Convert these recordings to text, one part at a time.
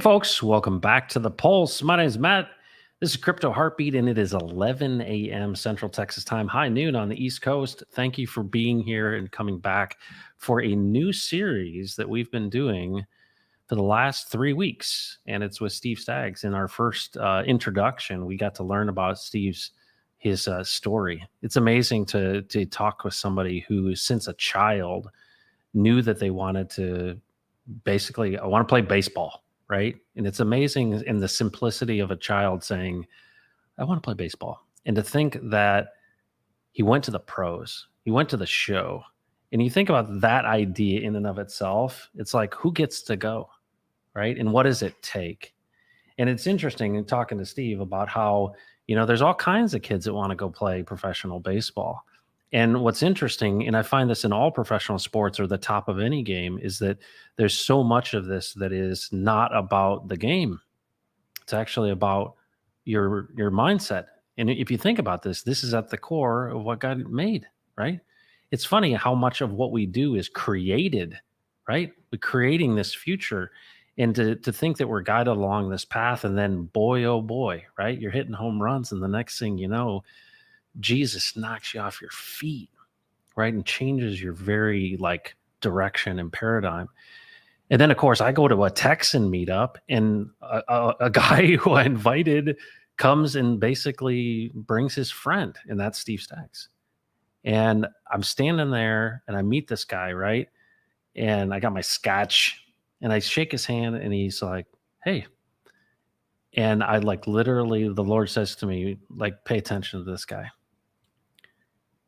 Folks, welcome back to the Pulse. My name is Matt. This is Crypto Heartbeat, and it is 11 a.m. Central Texas time, high noon on the East Coast. Thank you for being here and coming back for a new series that we've been doing for the last 3 weeks, and it's with Steve Staggs. In our first introduction, we got to learn about his story. It's amazing to talk with somebody who, since a child, knew that they wanted to basically, I want to play baseball, right? And it's amazing in the simplicity of a child saying, I want to play baseball. And to think that he went to the pros, he went to the show. And you think about that idea in and of itself, it's like, who gets to go, right? And what does it take? And it's interesting in talking to Steve about how, there's all kinds of kids that want to go play professional baseball. And what's interesting, and I find this in all professional sports or the top of any game, is that there's so much of this that is not about the game. It's actually about your mindset. And if you think about this is at the core of what God made, right? It's funny how much of what we do is created, right? We're creating this future. And to think that we're guided along this path, and then boy, oh boy, right? You're hitting home runs, and the next thing you know, Jesus knocks you off your feet, right? And changes your very direction and paradigm. And then, of course, I go to a Texan meetup, and a guy who I invited comes and basically brings his friend, and that's Steve Staggs. And I'm standing there, and I meet this guy, right? And I got my scotch, and I shake his hand, and he's like, hey. And I literally, the Lord says to me, pay attention to this guy.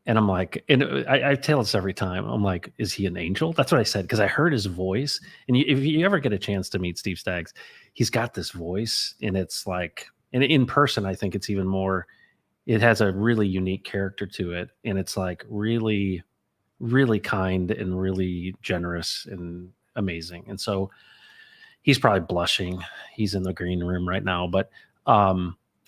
And I'm like, and I tell this every time. I'm like, is he an angel? That's what I said, because I heard his voice. And if you ever get a chance to meet Steve Staggs, he's got this voice, and it's like, and in person, I think it's even more, it has a really unique character to it. And it's like really, really kind and really generous and amazing. And so he's probably blushing. He's in the green room right now, but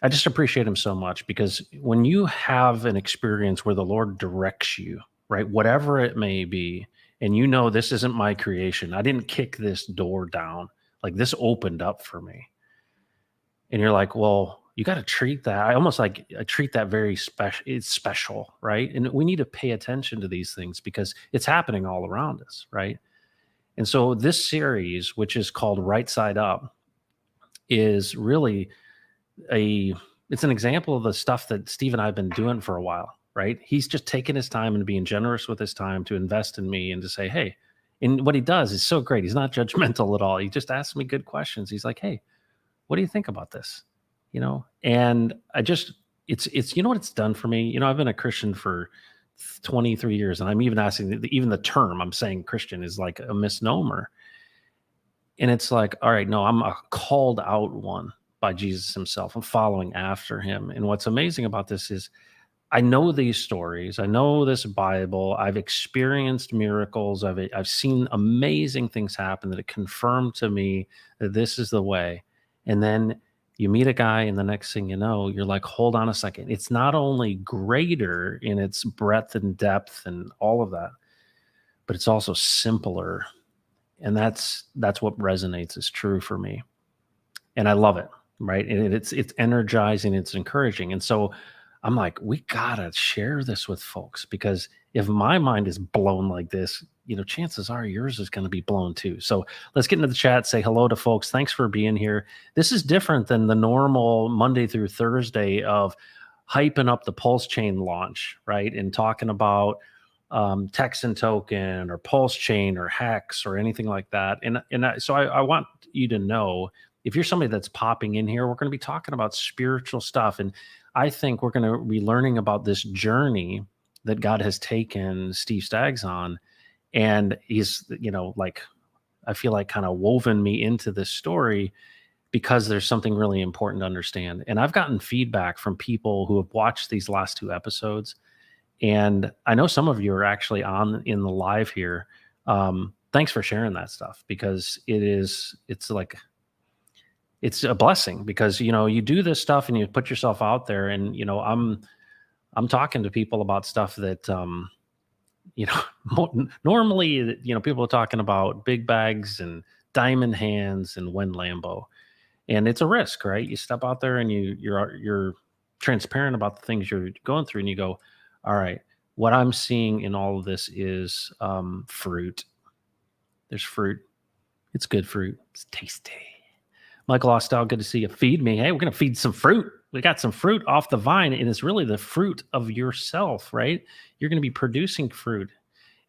I just appreciate him so much, because when you have an experience where the Lord directs you, right, whatever it may be, and this isn't my creation, I didn't kick this door down, this opened up for me. And you're like, well, you got to treat that. I treat that very special. It's special, right? And we need to pay attention to these things because it's happening all around us, right? And so this series, which is called Right Side Up, is really it's an example of the stuff that Steve and I have been doing for a while, right? He's just taking his time and being generous with his time to invest in me and to say, hey, and what he does is so great. He's not judgmental at all. He just asks me good questions. He's like, hey, what do you think about this? And it's what it's done for me. I've been a Christian for 23 years, and I'm even asking, even the term I'm saying Christian is like a misnomer. And it's like, all right, no, I'm a called out one by Jesus himself. I'm following after him. And what's amazing about this is I know these stories. I know this Bible. I've experienced miracles. I've seen amazing things happen that have confirmed to me that this is the way. And then you meet a guy, and the next thing you know, you're like, hold on a second. It's not only greater in its breadth and depth and all of that, but it's also simpler. And that's what resonates as true for me. And I love it, right? And it's energizing, it's encouraging. And so I'm like, we gotta share this with folks, because if my mind is blown like this, chances are yours is going to be blown too. So let's get into the chat, say hello to folks. Thanks for being here. This is different than the normal Monday through Thursday of hyping up the Pulse Chain launch, right? And talking about Texan token or Pulse Chain or Hex or anything like that. So I want you to know, if you're somebody that's popping in here, we're going to be talking about spiritual stuff. And I think we're going to be learning about this journey that God has taken Steve Staggs on. And he's, I feel like kind of woven me into this story because there's something really important to understand. And I've gotten feedback from people who have watched these last 2 episodes. And I know some of you are actually in the live here. Thanks for sharing that stuff, because it's a blessing, because, you do this stuff and you put yourself out there, and, I'm talking to people about stuff that, normally, people are talking about big bags and diamond hands and when Lambo. And it's a risk, right? You step out there and you're transparent about the things you're going through, and you go, all right, what I'm seeing in all of this is fruit. There's fruit. It's good fruit. It's tasty. Michael Ostell, good to see you. Feed me. Hey, we're going to feed some fruit. We got some fruit off the vine, and it's really the fruit of yourself, right? You're going to be producing fruit,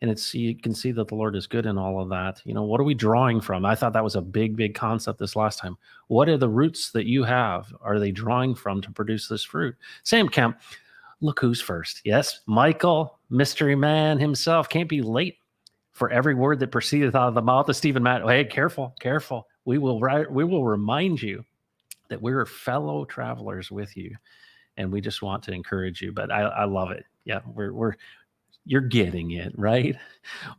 and you can see that the Lord is good in all of that. What are we drawing from? I thought that was a big concept this last time. What are the roots that you have? Are they drawing from to produce this fruit? Sam Kemp, look who's first. Yes, Michael, mystery man himself, can't be late for every word that proceedeth out of the mouth of Stephen Matt. Hey, careful. We will remind you that we're fellow travelers with you, and we just want to encourage you. But I love it. Yeah, you're getting it, right?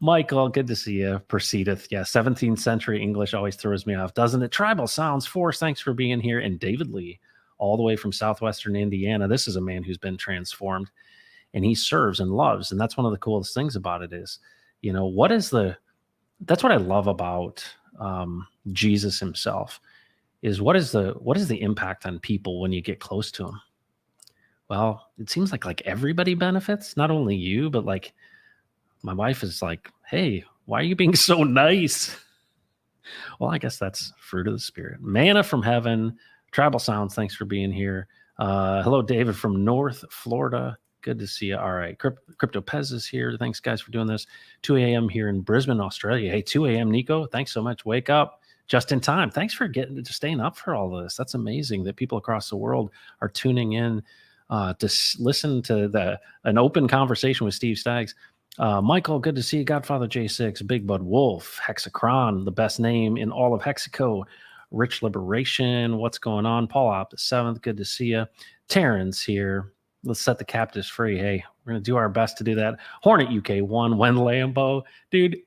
Michael, good to see you. Proceedeth. Yeah, 17th century English always throws me off, doesn't it? Tribal Sounds Force, thanks for being here. And David Lee, all the way from southwestern Indiana. This is a man who's been transformed, and he serves and loves. And that's one of the coolest things about it is, that's what I love about Jesus himself is what is the impact on people when you get close to him? Well, it seems like everybody benefits, not only you, but like my wife is like, hey, why are you being so nice? Well, I guess that's fruit of the Spirit. Manna from heaven, Tribal Sounds, thanks for being here. Hello, David from North Florida. Good to see you. All right. Crypto Pez is here. Thanks, guys, for doing this. 2 a.m. here in Brisbane, Australia. Hey, 2 a.m., Nico. Thanks so much. Wake up just in time. Thanks for staying up for all of this. That's amazing that people across the world are tuning in to listen to an open conversation with Steve Staggs. Michael, good to see you. Godfather J6, Big Bud Wolf, Hexacron, the best name in all of Hexico. Rich Liberation, what's going on? Paul Op the 7th, good to see you. Terrence here. Let's set the captives free. Hey, we're going to do our best to do that. Hornet UK1, Wen Lambo. Dude,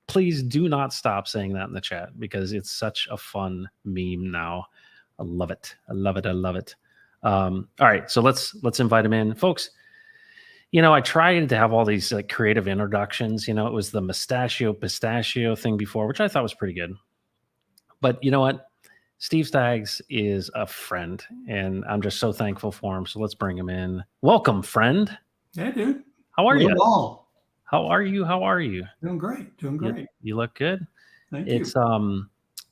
please do not stop saying that in the chat because it's such a fun meme now. I love it. All right, so let's invite him in. Folks, I tried to have all these like creative introductions. It was the pistachio thing before, which I thought was pretty good. But you know what? Steve Staggs is a friend, and I'm just so thankful for him. So let's bring him in. Welcome, friend. Hey, dude. How are you? Well. How are you? Doing great. You look good. Thank you.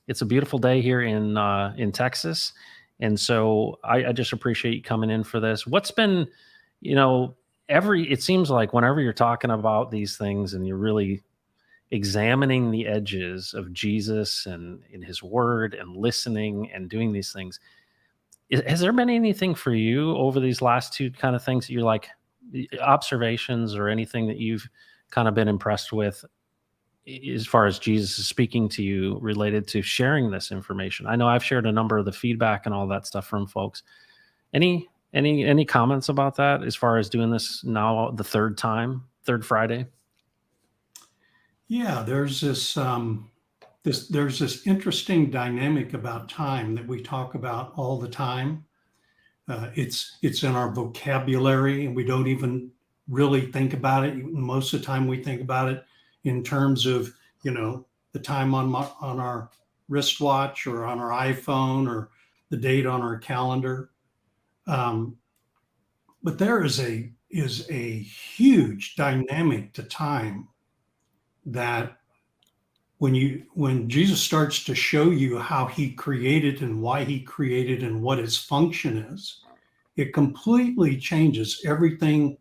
It's a beautiful day here in Texas, and so I just appreciate you coming in for this. What's been, it seems like whenever you're talking about these things and you're really examining the edges of Jesus and in his word and listening and doing these things, has there been anything for you over these last two kind of things that you're like observations or anything that you've kind of been impressed with as far as Jesus is speaking to you related to sharing this information? I know I've shared a number of the feedback and all that stuff from folks. Any comments about that as far as doing this now the third Friday? Yeah, there's this interesting dynamic about time that we talk about all the time. It's in our vocabulary, and we don't even really think about it. Most of the time, we think about it in terms of the time on our wristwatch or on our iPhone or the date on our calendar. But there is a huge dynamic to time that when Jesus starts to show you how he created and why he created and what its function is, it completely changes everything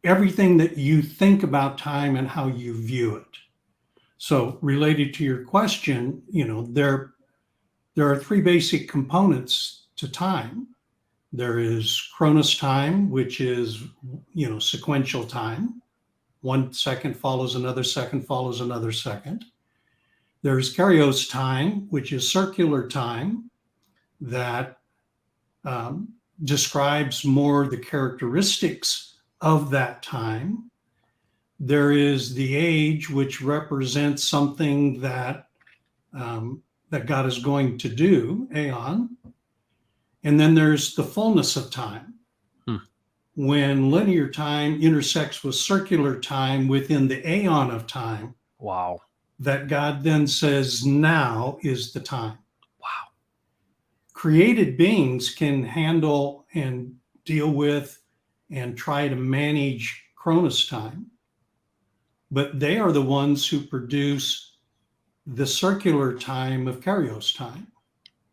that you think about time and how you view it. So related to your question, there are three basic components to time. There is Chronos time, which is, sequential time. 1 second follows another second follows another second. There's Kairos time, which is circular time that describes more the characteristics of that time. There is the age, which represents something that God is going to do, aeon. And then there's the fullness of time. When linear time intersects with circular time within the aeon of time. Wow. That God then says, now is the time. created beings can handle and deal with and try to manage Chronos time, but they are the ones who produce the circular time of Kairos time.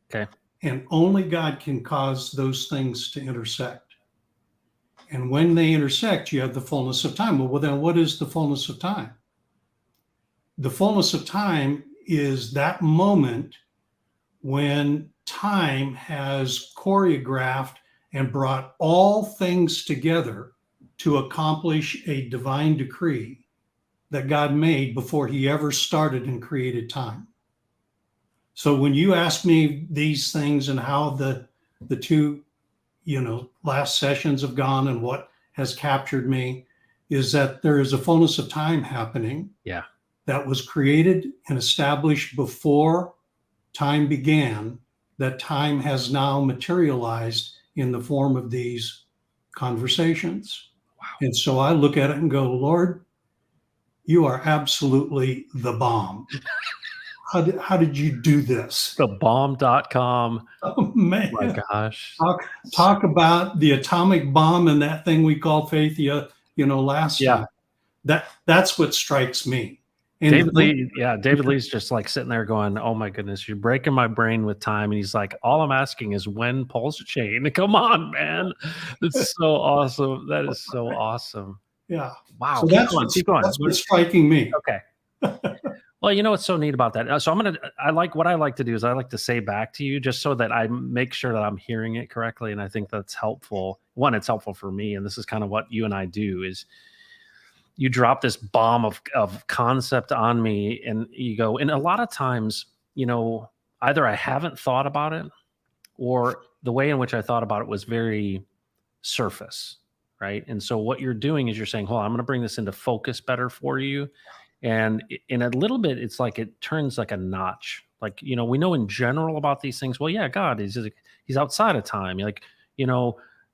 Okay. And only God can cause those things to intersect. And when they intersect, you have the fullness of time. Well, then what is the fullness of time? The fullness of time is that moment when time has choreographed and brought all things together to accomplish a divine decree that God made before he ever started and created time. So when you ask me these things and how the two, last sessions have gone and what has captured me is that there is a fullness of time happening. Yeah. That was created and established before time began, that time has now materialized in the form of these conversations. Wow. And so I look at it and go, Lord, you are absolutely the bomb. How did you do this? Thebomb.com. Oh, man. Oh my gosh. Talk about the atomic bomb and that thing we called faith, last time. That's what strikes me. And David Lee's just like sitting there going, oh my goodness, you're breaking my brain with time. And he's like, all I'm asking is when pulse chain. Come on, man. It's so awesome. That is so awesome. Yeah. Wow. So keep going. That's what's striking me. Okay. Well, you know what's so neat about that? So what I like to do is I like to say back to you just so that I make sure that I'm hearing it correctly. And I think that's helpful. One, it's helpful for me. And this is kind of what you and I do is you drop this bomb of concept on me and you go, and a lot of times, either I haven't thought about it or the way in which I thought about it was very surface. Right. And so what you're doing is you're saying, hold on, I'm going to bring this into focus better for you. And in a little bit, it's like it turns like a notch. Like, we know in general about these things. Well, yeah, God he's outside of time. Like,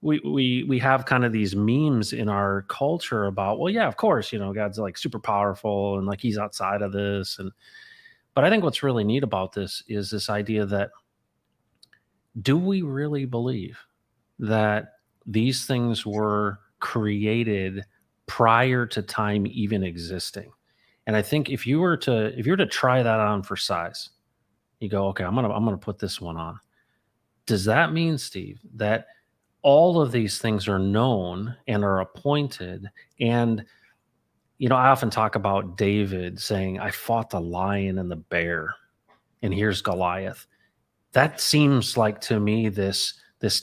we have kind of these memes in our culture about, well, yeah, of course, God's like super powerful and like he's outside of this. But I think what's really neat about this is this idea that do we really believe that these things were created prior to time even existing? And I think if you were to try that on for size, you go, okay, I'm gonna put this one on. Does that mean, Steve, that all of these things are known and are appointed? And I often talk about David saying, I fought the lion and the bear, and here's Goliath. That seems like to me this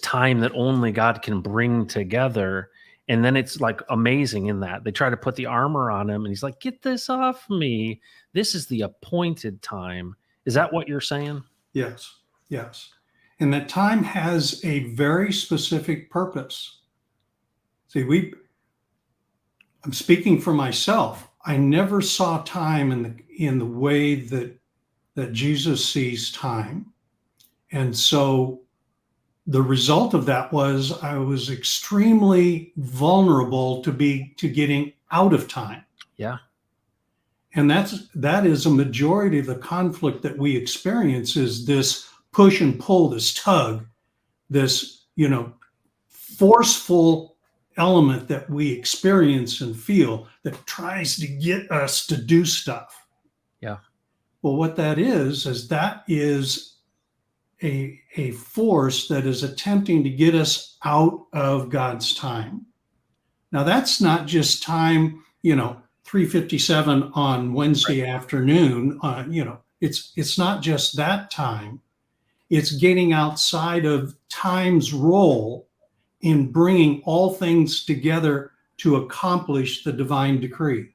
time that only God can bring together. And then it's like amazing in that they try to put the armor on him and he's like, get this off me. This is the appointed time. Is that what you're saying? Yes. And that time has a very specific purpose. See, I'm speaking for myself. I never saw time in the way that Jesus sees time. And so the result of that was I was extremely vulnerable to getting out of time. Yeah. And that is a majority of the conflict that we experience is this push and pull, this tug, this, forceful element that we experience and feel that tries to get us to do stuff. Yeah. Well, what that is that is a force that is attempting to get us out of God's time. Now, that's not just time, 3:57 on Wednesday afternoon. It's not just that time. It's getting outside of time's role in bringing all things together to accomplish the divine decree.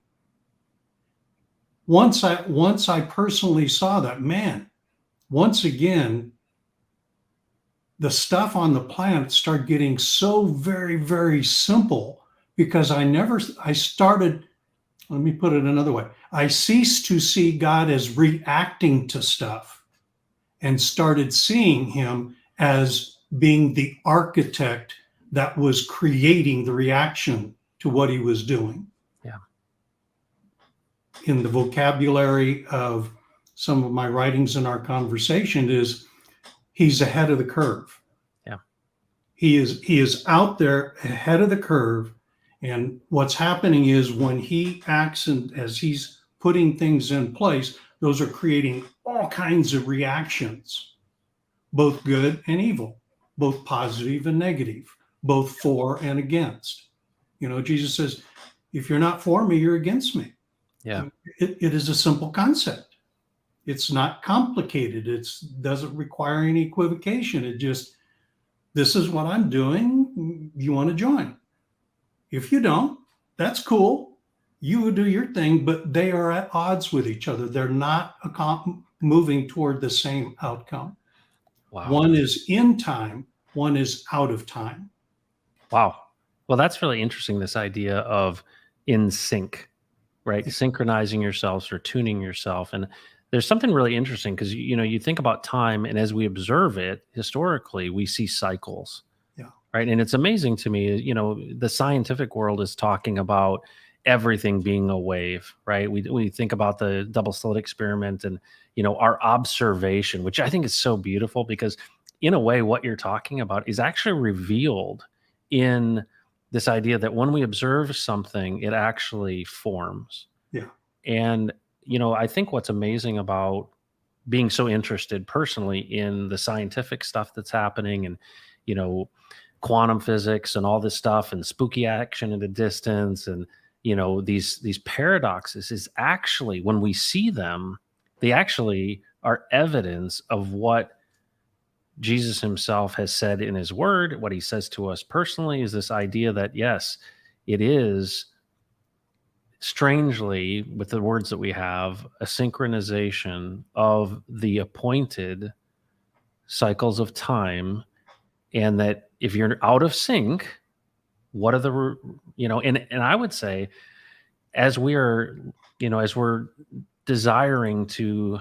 Once I personally saw that, man, once again, the stuff on the planet started getting so very, very simple because I started, let me put it another way. I ceased to see God as reacting to stuff and started seeing him as being the architect that was creating the reaction to what he was doing. Yeah. In the vocabulary of some of my writings in our conversation is, he's ahead of the curve. Yeah. He is out there ahead of the curve. And what's happening is when he acts and as he's putting things in place, those are creating all kinds of reactions, both good and evil, both positive and negative, both for and against. Jesus says, if you're not for me, you're against me. Yeah. It is a simple concept. It's not complicated. It doesn't require any equivocation. It just, this is what I'm doing. You want to join? If you don't, that's cool. You do your thing, but they are at odds with each other. They're not moving toward the same outcome. Wow. One is in time, one is out of time. Wow. Well, that's really interesting, this idea of in sync, right? Yeah. Synchronizing yourselves or tuning yourself. And there's something really interesting because, you think about time, and as we observe it historically, we see cycles. Yeah. Right. And it's amazing to me, the scientific world is talking about everything being a wave, right? We think about the double slit experiment and, our observation, which I think is so beautiful because in a way, what you're talking about is actually revealed in this idea that when we observe something, it actually forms. Yeah. And, I think what's amazing about being so interested personally in the scientific stuff that's happening and, quantum physics and all this stuff and spooky action at a distance and, these paradoxes is actually when we see them, they actually are evidence of what Jesus himself has said in his word. What he says to us personally is this idea that, yes, it is strangely, with the words that we have, a synchronization of the appointed cycles of time. And that if you're out of sync, what are the, and I would say, as we're desiring to,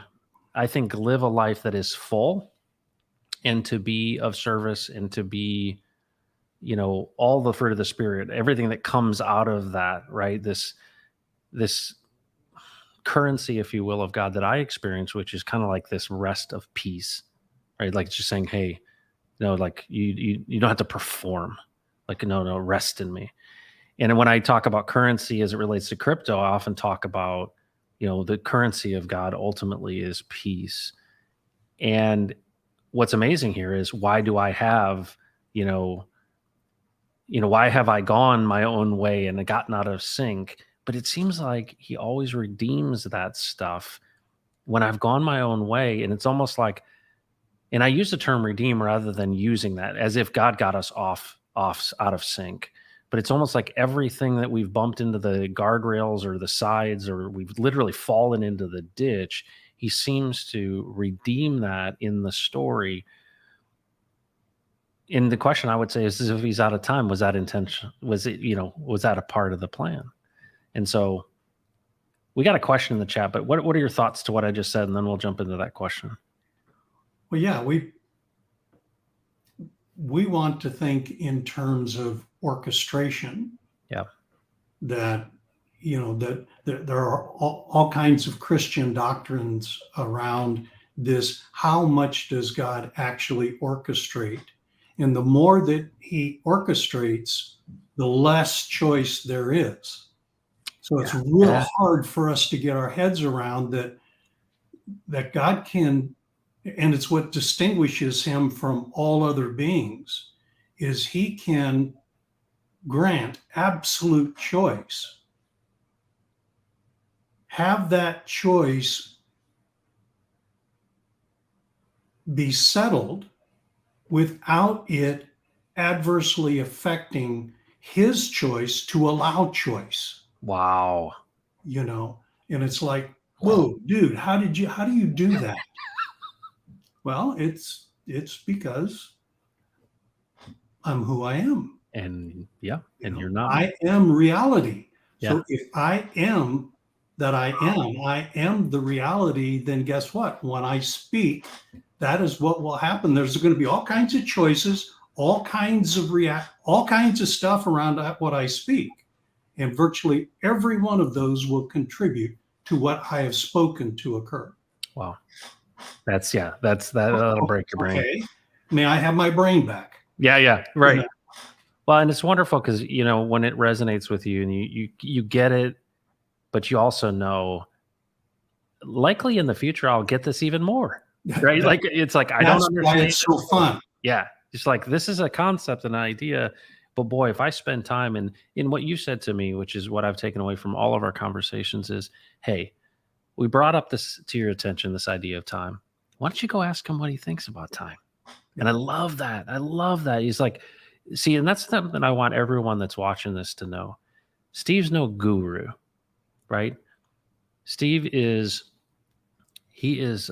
I think, live a life that is full and to be of service and to be, all the fruit of the spirit, everything that comes out of that, right? This currency, if you will, of God that I experience, which is kind of like this rest of peace, right? Like just saying, hey, like you don't have to perform, like, no, rest in me. And when I talk about currency as it relates to crypto, I often talk about, the currency of God ultimately is peace. And what's amazing here is why do I have, why have I gone my own way and gotten out of sync? But it seems like he always redeems that stuff when I've gone my own way. And it's almost like, and I use the term redeem rather than using that as if God got us off out of sync. But it's almost like everything that we've bumped into the guardrails or the sides, or we've literally fallen into the ditch, he seems to redeem that in the story. And the question I would say is if he's out of time, was that intention? Was it, was that a part of the plan? And so we got a question in the chat, but what are your thoughts to what I just said? And then we'll jump into that question. Well, yeah, we want to think in terms of orchestration. Yeah. That, that there are all kinds of Christian doctrines around this. How much does God actually orchestrate? And the more that he orchestrates, the less choice there is. So it's real hard for us to get our heads around that God can, and it's what distinguishes him from all other beings, is he can grant absolute choice. Have that choice be settled without it adversely affecting his choice to allow choice. Wow. And it's like, whoa, dude, how do you do that? Well, it's because I'm who I am. And you're not. I am reality. Yeah. So if I am that I am the reality, then guess what? When I speak, that is what will happen. There's going to be all kinds of choices, all kinds of stuff around what I speak. And virtually every one of those will contribute to what I have spoken to occur. Wow. That'll break your brain. Okay. May I have my brain back? Yeah, right. You know? Well, and it's wonderful because when it resonates with you and you get it, but you also know likely in the future I'll get this even more. Right? Like it's like I don't That's why understand it's it. so fun. Yeah. It's like this is a concept, an idea. But boy, if I spend time in what you said to me, which is what I've taken away from all of our conversations, is hey, we brought up this to your attention, this idea of time. Why don't you go ask him what he thinks about time? And I love that. I love that. He's like, see, and that's something I want everyone that's watching this to know. Steve's no guru, right? Steve is he is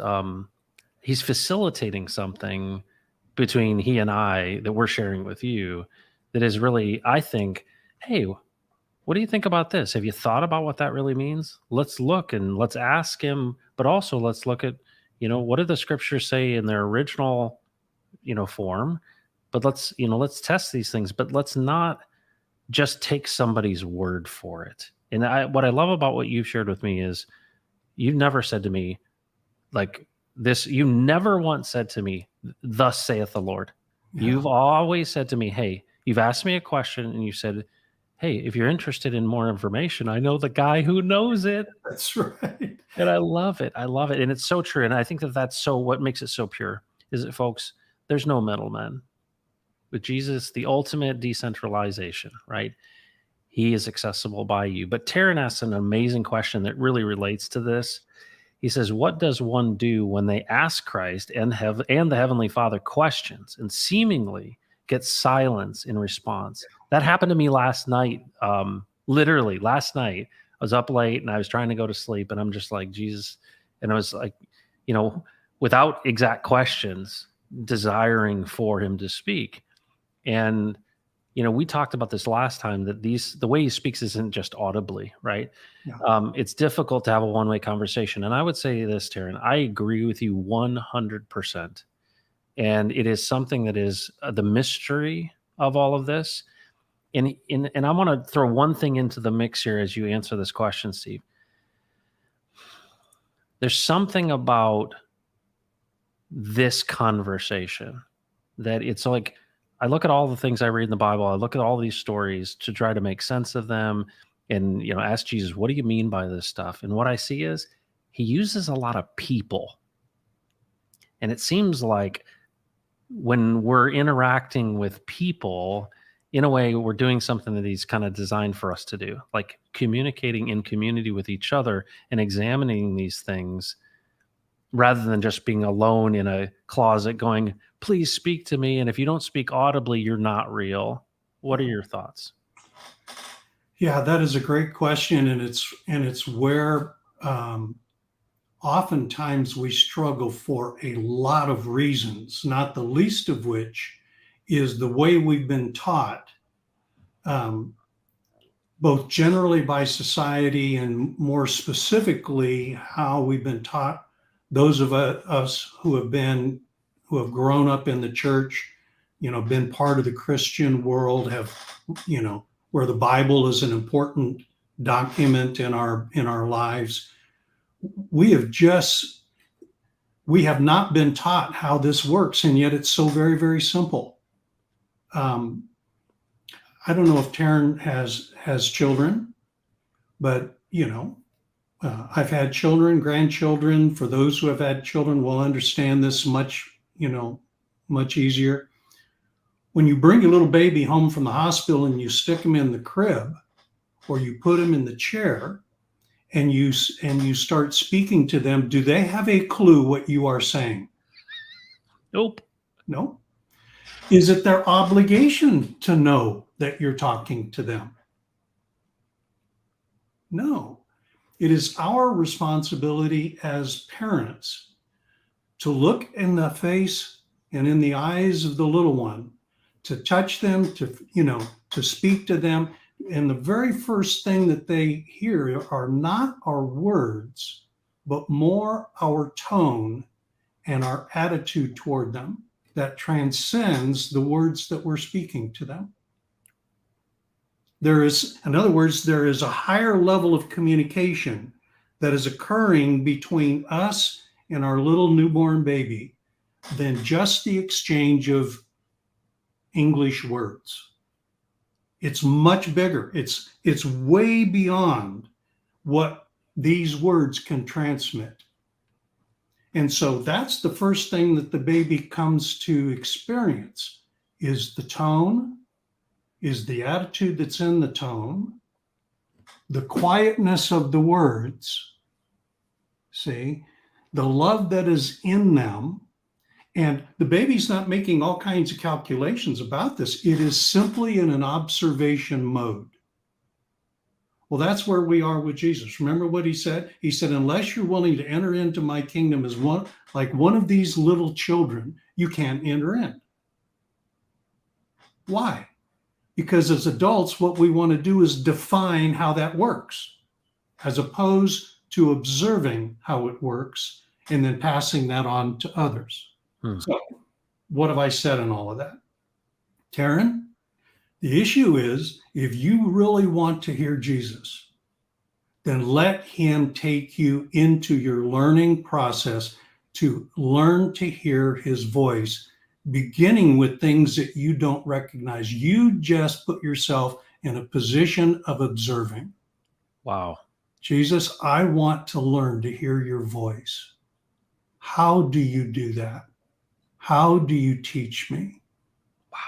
he's facilitating something between he and I that we're sharing with you that is really, I think, hey, what do you think about this? Have you thought about what that really means? Let's look and let's ask him, but also let's look at, what do the scriptures say in their original, form? But let's test these things, but let's not just take somebody's word for it. And what I love about what you've shared with me is you've never said to me like this, you never once said to me, thus saith the Lord. Yeah. You've always said to me, hey, you've asked me a question and you said, hey, if you're interested in more information, I know the guy who knows it. That's right. And I love it. I love it. And it's so true. And I think that that's so what makes it so pure is that, folks, there's no middlemen. With Jesus, the ultimate decentralization, right? He is accessible by you. But Taryn asks an amazing question that really relates to this. He says, what does one do when they ask Christ and the Heavenly Father questions and seemingly get silence in response? That happened to me last night. Literally last night, I was up late and I was trying to go to sleep and I'm just like, Jesus. And I was like, without exact questions, desiring for him to speak. And, we talked about this last time that the way he speaks isn't just audibly, right? Yeah. It's difficult to have a one-way conversation. And I would say this, Taryn, I agree with you 100%. And it is something that is the mystery of all of this. And I want to throw one thing into the mix here as you answer this question, Steve. There's something about this conversation that it's like, I look at all the things I read in the Bible. I look at all these stories to try to make sense of them and, ask Jesus, what do you mean by this stuff? And what I see is he uses a lot of people. And it seems like when we're interacting with people, in a way, we're doing something that he's kind of designed for us to do, like communicating in community with each other and examining these things rather than just being alone in a closet going, please speak to me. And if you don't speak audibly, you're not real. What are your thoughts? Yeah, that is a great question. And it's where oftentimes we struggle for a lot of reasons, not the least of which is the way we've been taught, both generally by society and more specifically how we've been taught. Those of us who have grown up in the church, been part of the Christian world, have, where the Bible is an important document in our lives. We have not been taught how this works, and yet it's so very, very simple. I don't know if Taryn has children, but I've had children, grandchildren. For those who have had children will understand this much easier. When you bring a little baby home from the hospital and you stick him in the crib or you put him in the chair and you start speaking to them, do they have a clue what you are saying? Nope. No. Is it their obligation to know that you're talking to them? No. It is our responsibility as parents to look in the face and in the eyes of the little one, to touch them, to speak to them. And the very first thing that they hear are not our words, but more our tone and our attitude toward them that transcends the words that we're speaking to them. In other words, there is a higher level of communication that is occurring between us and our little newborn baby than just the exchange of English words. It's much bigger. It's way beyond what these words can transmit. And so that's the first thing that the baby comes to experience is the tone, is the attitude that's in the tone, the quietness of the words, see, the love that is in them. And the baby's not making all kinds of calculations about this. It is simply in an observation mode. Well, that's where we are with Jesus. Remember what he said? He said, unless you're willing to enter into my kingdom as one of these little children, you can't enter in. Why? Because as adults, what we want to do is define how that works, as opposed to observing how it works and then passing that on to others. So what have I said in all of that? Taryn, the issue is, if you really want to hear Jesus, then let him take you into your learning process to learn to hear his voice, beginning with things that you don't recognize. You just put yourself in a position of observing. Wow. Jesus, I want to learn to hear your voice. How do you do that? How do you teach me? Wow.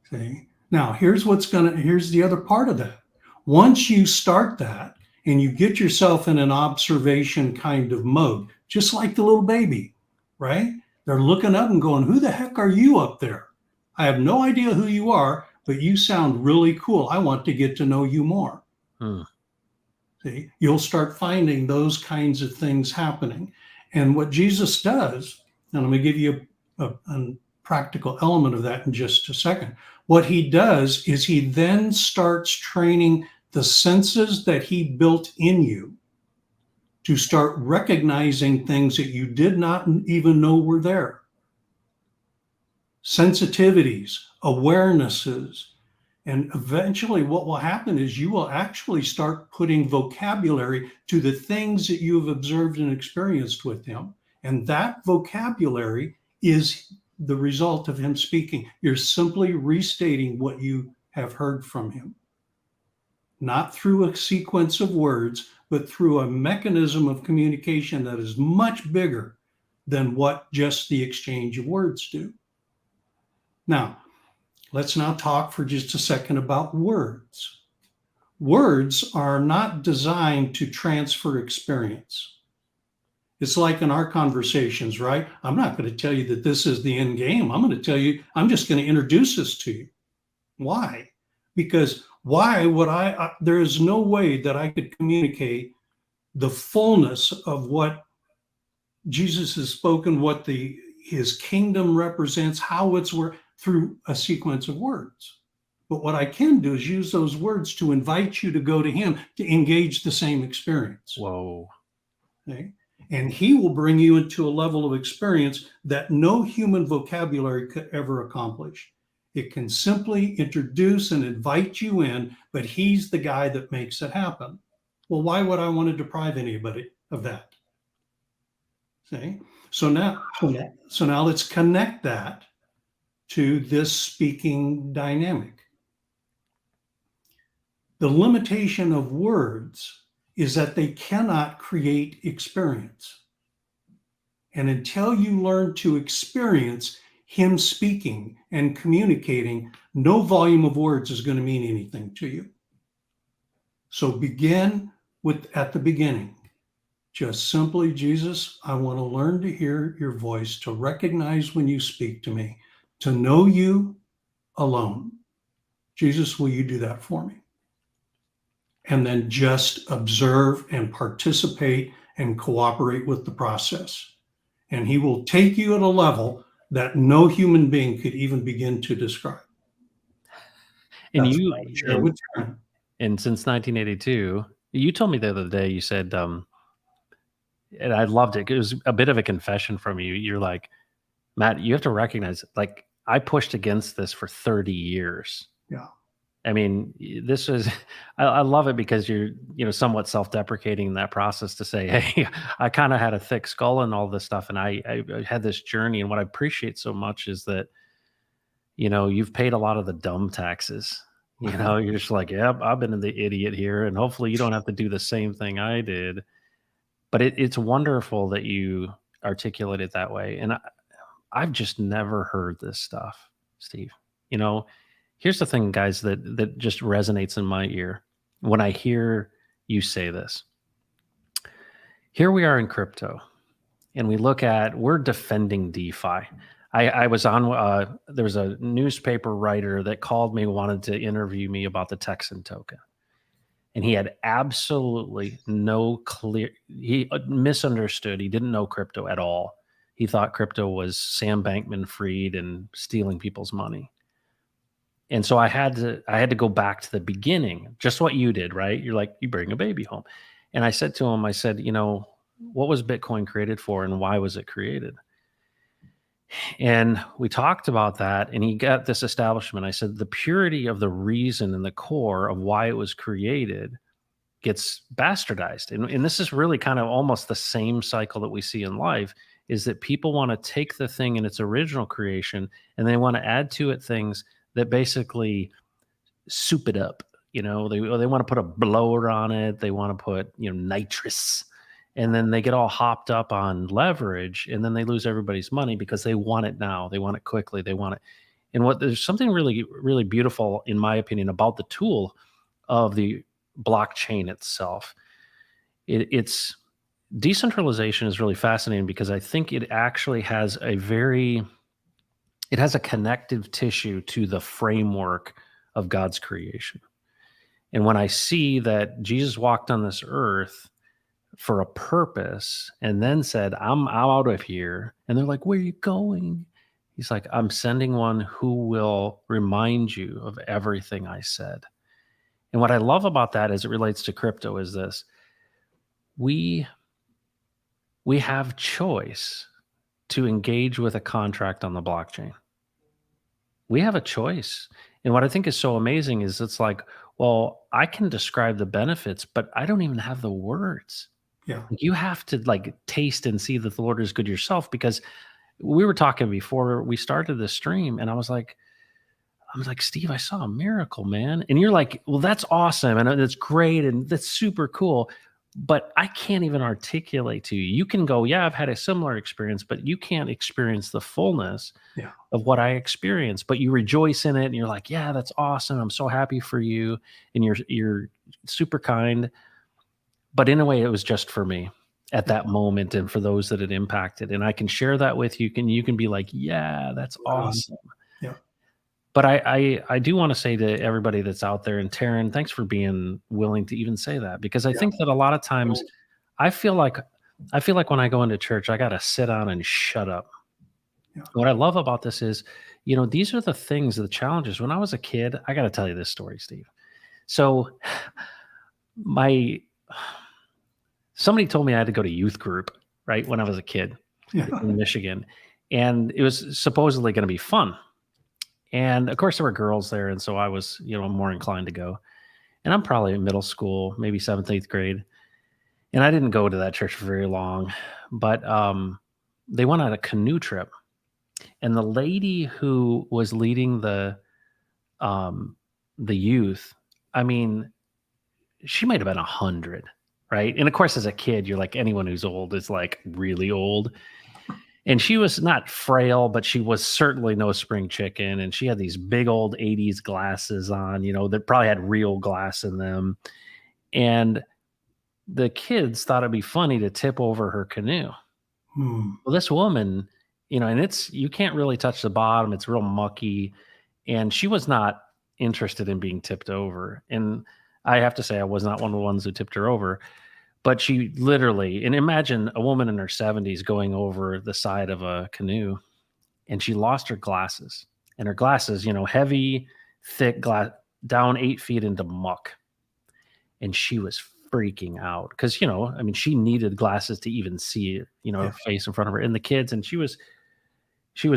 See? Now, here's the other part of that. Once you start that and you get yourself in an observation kind of mode, just like the little baby, right? They're looking up and going, who the heck are you up there? I have no idea who you are, but you sound really cool. I want to get to know you more. See, you'll start finding those kinds of things happening. And what Jesus does, and I'm going to give you a practical element of that in just a second. What he does is he then starts training the senses that he built in you to start recognizing things that you did not even know were there. Sensitivities, awarenesses, and eventually what will happen is you will actually start putting vocabulary to the things that you have observed and experienced with him. And that vocabulary is the result of him speaking. You're simply restating what you have heard from him, not through a sequence of words, but through a mechanism of communication that is much bigger than what just the exchange of words do. Now, let's now talk for just a second about words. Words are not designed to transfer experience. It's like in our conversations, right? I'm not going to tell you that this is the end game. I'm going to tell you, I'm just going to introduce this to you. Why? Because why would there is no way that I could communicate the fullness of what Jesus has spoken, what his kingdom represents, how it's worked through a sequence of words. But what I can do is use those words to invite you to go to him to engage the same experience. Whoa. Okay? And he will bring you into a level of experience that no human vocabulary could ever accomplish. It can simply introduce and invite you in, but he's the guy that makes it happen. Well, why would I want to deprive anybody of that? See? So now let's connect that to this speaking dynamic. The limitation of words is that they cannot create experience. And until you learn to experience him speaking and communicating, no volume of words is going to mean anything to you. So begin at the beginning. Just simply, Jesus, I want to learn to hear your voice, to recognize when you speak to me, to know you alone. Jesus, will you do that for me? And then just observe and participate and cooperate with the process. And he will take you at a level that no human being could even begin to describe. And and since 1982, you told me the other day, you said, and I loved it. It was a bit of a confession from you. You're like, Matt, you have to recognize, like, I pushed against this for 30 years. Yeah. I mean, this is I love it because you're, somewhat self-deprecating in that process to say, "Hey, I kinda had a thick skull and all this stuff, and I had this journey," and what I appreciate so much is that, you've paid a lot of the dumb taxes. You're just like, "Yep, I've been the idiot here, and hopefully you don't have to do the same thing I did." But it's wonderful that you articulate it that way, and I've just never heard this stuff, Steve. You know, Here's the thing, guys, that just resonates in my ear when I hear you say this. Here we are in crypto, and we're defending DeFi. I was on. There was a newspaper writer that called me, wanted to interview me about the Texan token, and he had absolutely no clear. He misunderstood. He didn't know crypto at all. He thought crypto was Sam Bankman-Fried and stealing people's money. And so I had to go back to the beginning, just what you did, right? You're like, you bring a baby home. And I said to him, I said, what was Bitcoin created for and why was it created? And we talked about that, and he got this establishment. I said, the purity of the reason and the core of why it was created gets bastardized. And this is really kind of almost the same cycle that we see in life, is that people want to take the thing in its original creation and they want to add to it things that basically soup it up. They want to put a blower on it. They want to put, nitrous, and then they get all hopped up on leverage, and then they lose everybody's money because they want it now. They want it quickly. They want it. And there's something really, really beautiful, in my opinion, about the tool of the blockchain itself. It's decentralization is really fascinating because I think it actually has it has a connective tissue to the framework of God's creation. And when I see that Jesus walked on this earth for a purpose and then said, I'm out of here. And they're like, where are you going? He's like, I'm sending one who will remind you of everything I said. And what I love about that as it relates to crypto is this. We have choice to engage with a contract on the blockchain. We have a choice. And what I think is so amazing is it's like, well, I can describe the benefits, but I don't even have the words. Yeah. You have to taste and see that the Lord is good yourself, because we were talking before we started the stream and I was like, Steve, I saw a miracle, man. And you're like, well, that's awesome. And it's great. And that's super cool. But I can't even articulate to you. You can go, yeah, I've had a similar experience, but you can't experience the fullness of what I experienced. But you rejoice in it and you're like, yeah, that's awesome. I'm so happy for you. And you're super kind. But in a way, it was just for me at that moment and for those that it impacted. And I can share that with you. You can be like, yeah, that's awesome. Yeah. But I do want to say to everybody that's out there, and Taryn, thanks for being willing to even say that, because I think that a lot of times I feel like when I go into church, I got to sit down and shut up. Yeah. What I love about this is, these are the things, the challenges. When I was a kid, I got to tell you this story, Steve. So somebody told me I had to go to youth group, right, when I was a kid in Michigan. And it was supposedly going to be fun. And of course, there were girls there. And so I was, more inclined to go. And I'm probably in middle school, maybe 7th, 8th grade. And I didn't go to that church for very long. But they went on a canoe trip. And the lady who was leading the youth, I mean, she might have been 100, right? And of course, as a kid, you're like, anyone who's old is like really old. And she was not frail, but she was certainly no spring chicken. And she had these big old 80s glasses on, that probably had real glass in them. And the kids thought it'd be funny to tip over her canoe. Well, this woman, and you can't really touch the bottom. It's real mucky. And she was not interested in being tipped over. And I have to say, I was not one of the ones who tipped her over. But she literally, and imagine a woman in her 70s going over the side of a canoe, and she lost her glasses. And her glasses, heavy, thick glass, down 8 feet into muck. And she was freaking out because, she needed glasses to even see, her face in front of her and the kids. And she was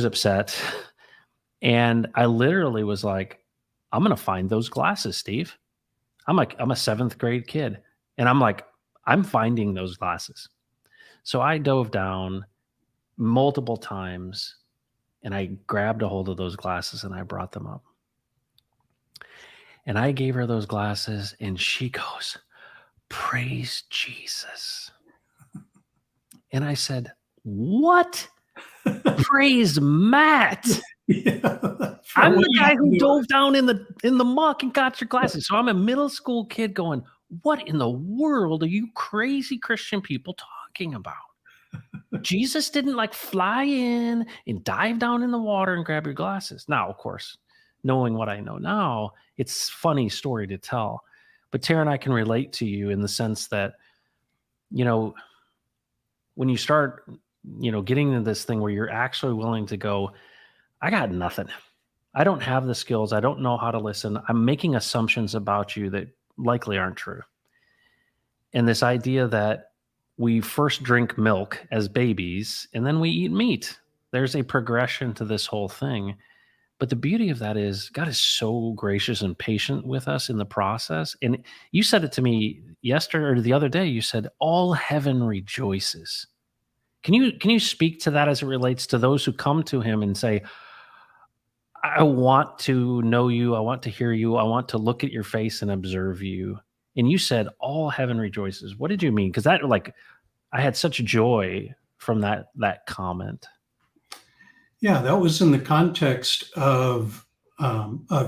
upset. And I literally was like, I'm going to find those glasses, Steve. I'm a seventh grade kid. And I'm like, I'm finding those glasses. So I dove down multiple times and I grabbed a hold of those glasses and I brought them up. And I gave her those glasses and she goes, "Praise Jesus." And I said, "What? Praise Matt." Yeah, I'm the guy who dove down in the muck and got your glasses. So I'm a middle school kid going, "What in the world are you crazy Christian people talking about?" Jesus didn't like fly in and dive down in the water and grab your glasses. Now, of course, knowing what I know now, it's a funny story to tell. But Tara and I can relate to you in the sense that, you know, when you start, getting into this thing where you're actually willing to go, I got nothing. I don't have the skills. I don't know how to listen. I'm making assumptions about you that likely aren't true. And this idea that we first drink milk as babies and then we eat meat. There's a progression to this whole thing. But the beauty of that is God is so gracious and patient with us in the process. And you said it to me yesterday or the other day. You said, all heaven rejoices. Can you speak to that as it relates to those who come to him and say, I want to know you, I want to hear you, I want to look at your face and observe you. And you said all heaven rejoices. What did you mean? Because that, like, I had such joy from that comment. Yeah, that was in the context of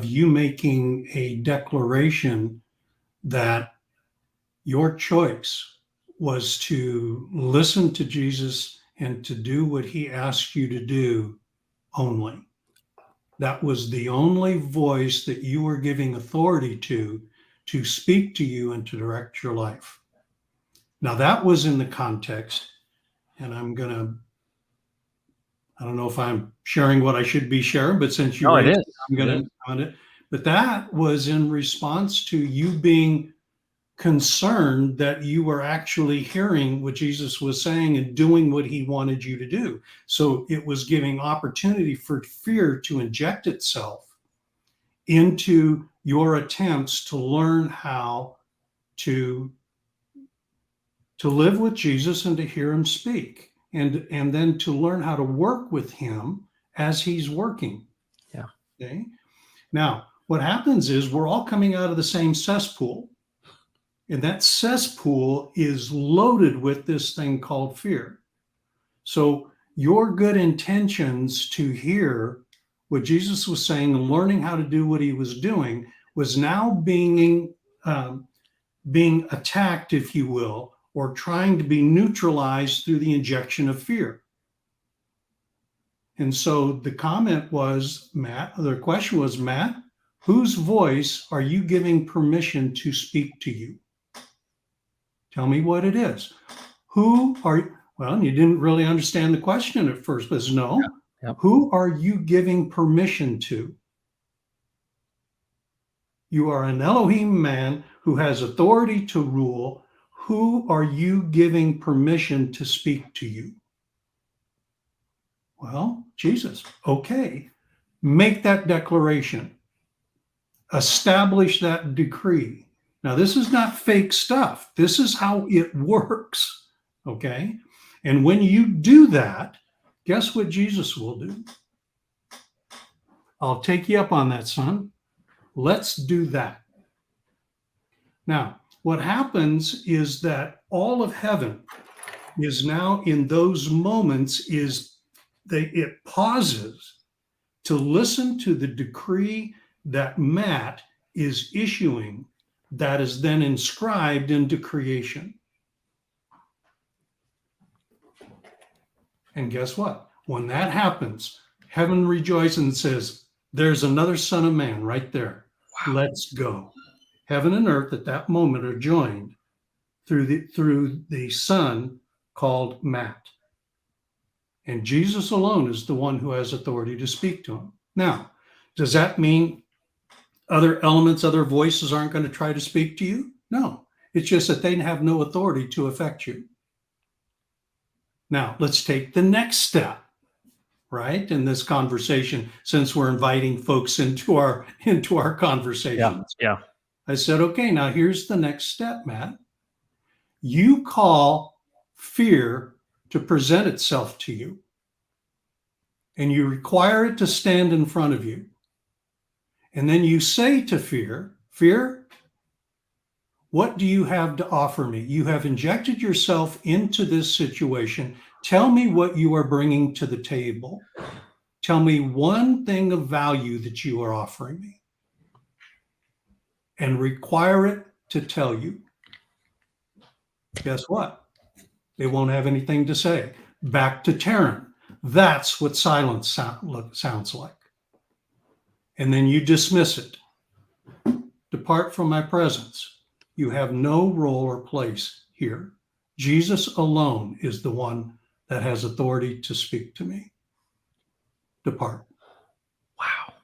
you making a declaration that your choice was to listen to Jesus and to do what he asked you to do only. That was the only voice that you were giving authority to speak to you and to direct your life. Now, that was in the context, and I don't know if I'm sharing what I should be sharing, but since you No, it raised is. it, I'm going to comment it. But that was in response to you being concerned that you were actually hearing what Jesus was saying and doing what he wanted you to do. So it was giving opportunity for fear to inject itself into your attempts to learn how to live with Jesus and to hear him speak, and then to learn how to work with him as he's working. Yeah. Okay. Now, what happens is we're all coming out of the same cesspool. And that cesspool is loaded with this thing called fear. So your good intentions to hear what Jesus was saying and learning how to do what he was doing was now being attacked, if you will, or trying to be neutralized through the injection of fear. And so the comment was, Matt, the question was, Matt, whose voice are you giving permission to speak to you? Tell me what it is. Who are you? Well, you didn't really understand the question at first, but no. Yeah. Yep. Who are you giving permission to? You are an Elohim man who has authority to rule. Who are you giving permission to speak to you? Well, Jesus. Okay. Make that declaration. Establish that decree. Now, this is not fake stuff. This is how it works. Okay. And when you do that, guess what Jesus will do? I'll take you up on that, son. Let's do that. Now, what happens is that all of heaven is now in those moments it pauses to listen to the decree that Matt is issuing that is then inscribed into creation. And guess what? When that happens, heaven rejoices and says, there's another son of man right there. Wow. Let's go. Heaven and earth at that moment are joined through the son called Matt. And Jesus alone is the one who has authority to speak to him. Now, does that mean other elements, other voices aren't going to try to speak to you? No, it's just that they have no authority to affect you. Now, let's take the next step. right? In this conversation, since we're inviting folks into our Yeah. conversations. Yeah. I said, okay, now here's the next step, Matt. You call fear to present itself to you, and you require it to stand in front of you. And then you say to fear, fear, what do you have to offer me? You have injected yourself into this situation. Tell me what you are bringing to the table. Tell me one thing of value that you are offering me, and require it to tell you. Guess what? They won't have anything to say. Back to Taryn. That's what silence sounds like. And then you dismiss it. Depart from my presence. You have no role or place here. Jesus alone is the one that has authority to speak to me. Depart. Wow.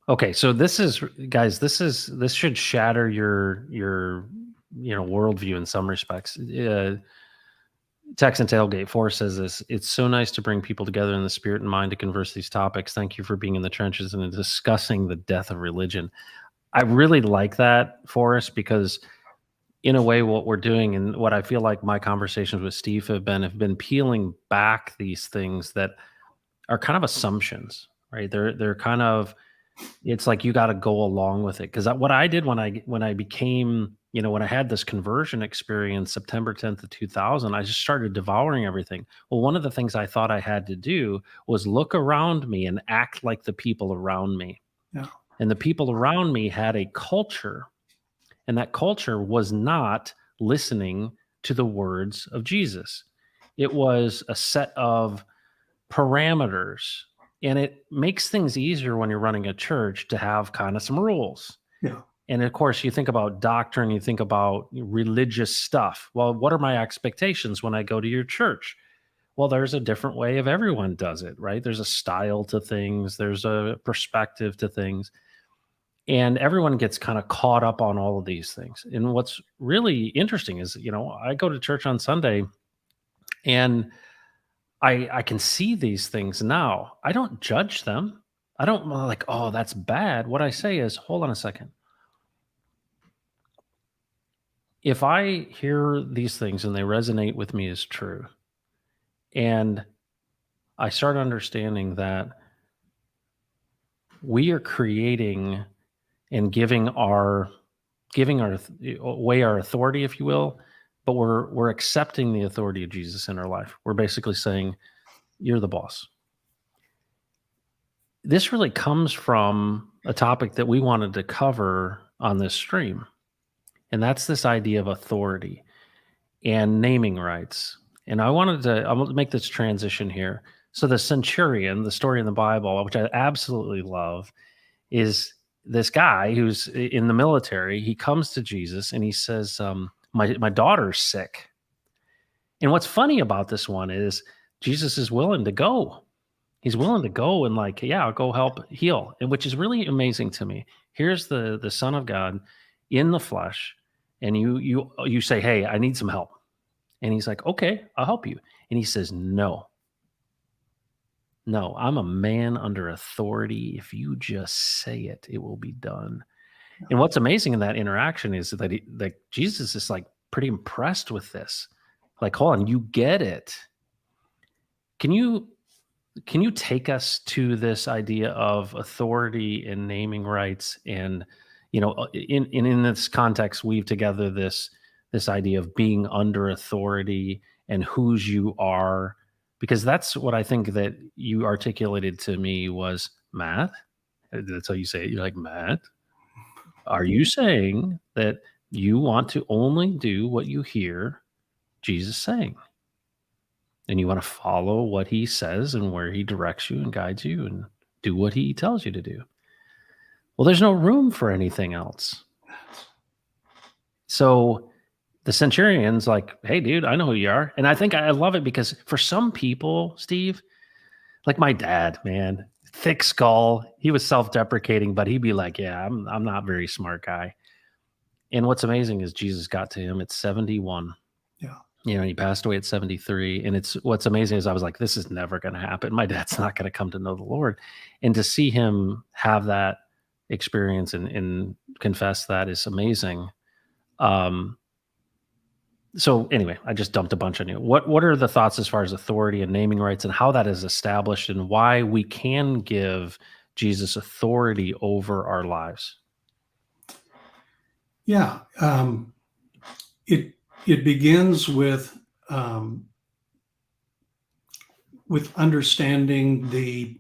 Okay, so this is, guys, this should shatter your worldview in some respects. Texan Tailgate 4 says this: it's so nice to bring people together in the spirit and mind to converse these topics. Thank you for being in the trenches and discussing the death of religion. I really like that, Forrest, because in a way what we're doing, and what I feel like my conversations with Steve have been peeling back these things that are kind of assumptions, right? They're kind of, it's like you got to go along with it. Because what I did when I became, when I had this conversion experience, September 10th of 2000, I just started devouring everything. Well, one of the things I thought I had to do was look around me and act like the people around me. Yeah. And the people around me had a culture, and that culture was not listening to the words of Jesus. It was a set of parameters, and it makes things easier when you're running a church to have kind of some rules. Yeah. And of course, you think about doctrine, you think about religious stuff. Well, what are my expectations when I go to your church? Well, there's a different way of everyone does it, right? There's a style to things, there's a perspective to things. And everyone gets kind of caught up on all of these things. And what's really interesting is, I go to church on Sunday, and I can see these things now. I don't judge them. I don't like, oh, that's bad. What I say is, hold on a second. If I hear these things and they resonate with me as true, and I start understanding that we are creating and giving away our authority, if you will, but we're accepting the authority of Jesus in our life. We're basically saying, you're the boss. This really comes from a topic that we wanted to cover on this stream, and that's this idea of authority and naming rights. And I'm going to make this transition here. So the centurion, the story in the Bible, which I absolutely love, is this guy who's in the military. He comes to Jesus and he says, my daughter's sick. And what's funny about this one is Jesus is willing to go. He's willing to go and I'll go help heal. And which is really amazing to me. Here's the Son of God in the flesh, and you say, hey, I need some help. And he's like, okay, I'll help you. And he says, no, I'm a man under authority. If you just say it, it will be done. And what's amazing in that interaction is that Jesus is pretty impressed with this. Hold on, you get it. Can you take us to this idea of authority and naming rights? And, in this context, weave together this idea of being under authority and whose you are, because that's what I think that you articulated to me was, Matt, that's how you say it. You're like, Matt, are you saying that you want to only do what you hear Jesus saying? And you want to follow what he says and where he directs you and guides you and do what he tells you to do? Well, there's no room for anything else. So the centurion's like, hey, dude, I know who you are. And I think I love it because for some people, Steve, like my dad, man, thick skull, he was self-deprecating, but he'd be like, yeah, I'm not a very smart guy. And what's amazing is Jesus got to him at 71. Yeah. He passed away at 73. And what's amazing is I was like, this is never going to happen. My dad's not going to come to know the Lord. And to see him have that experience and confess that is amazing. Um, so anyway, I just dumped a bunch on you. What are the thoughts as far as authority and naming rights and how that is established and why we can give Jesus authority over our lives? Yeah, it begins with understanding the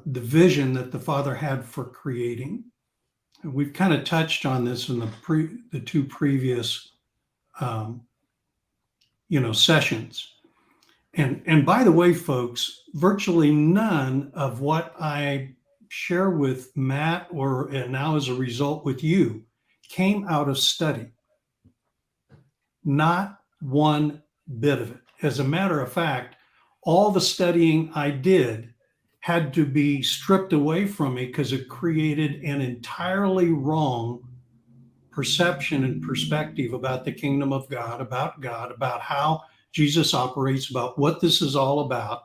vision that the Father had for creating. And we've kind of touched on this in the two previous sessions. And by the way, folks, virtually none of what I share with Matt and now as a result with you came out of study. Not one bit of it. As a matter of fact, all the studying I did had to be stripped away from me because it created an entirely wrong perception and perspective about the kingdom of God, about how Jesus operates, about what this is all about.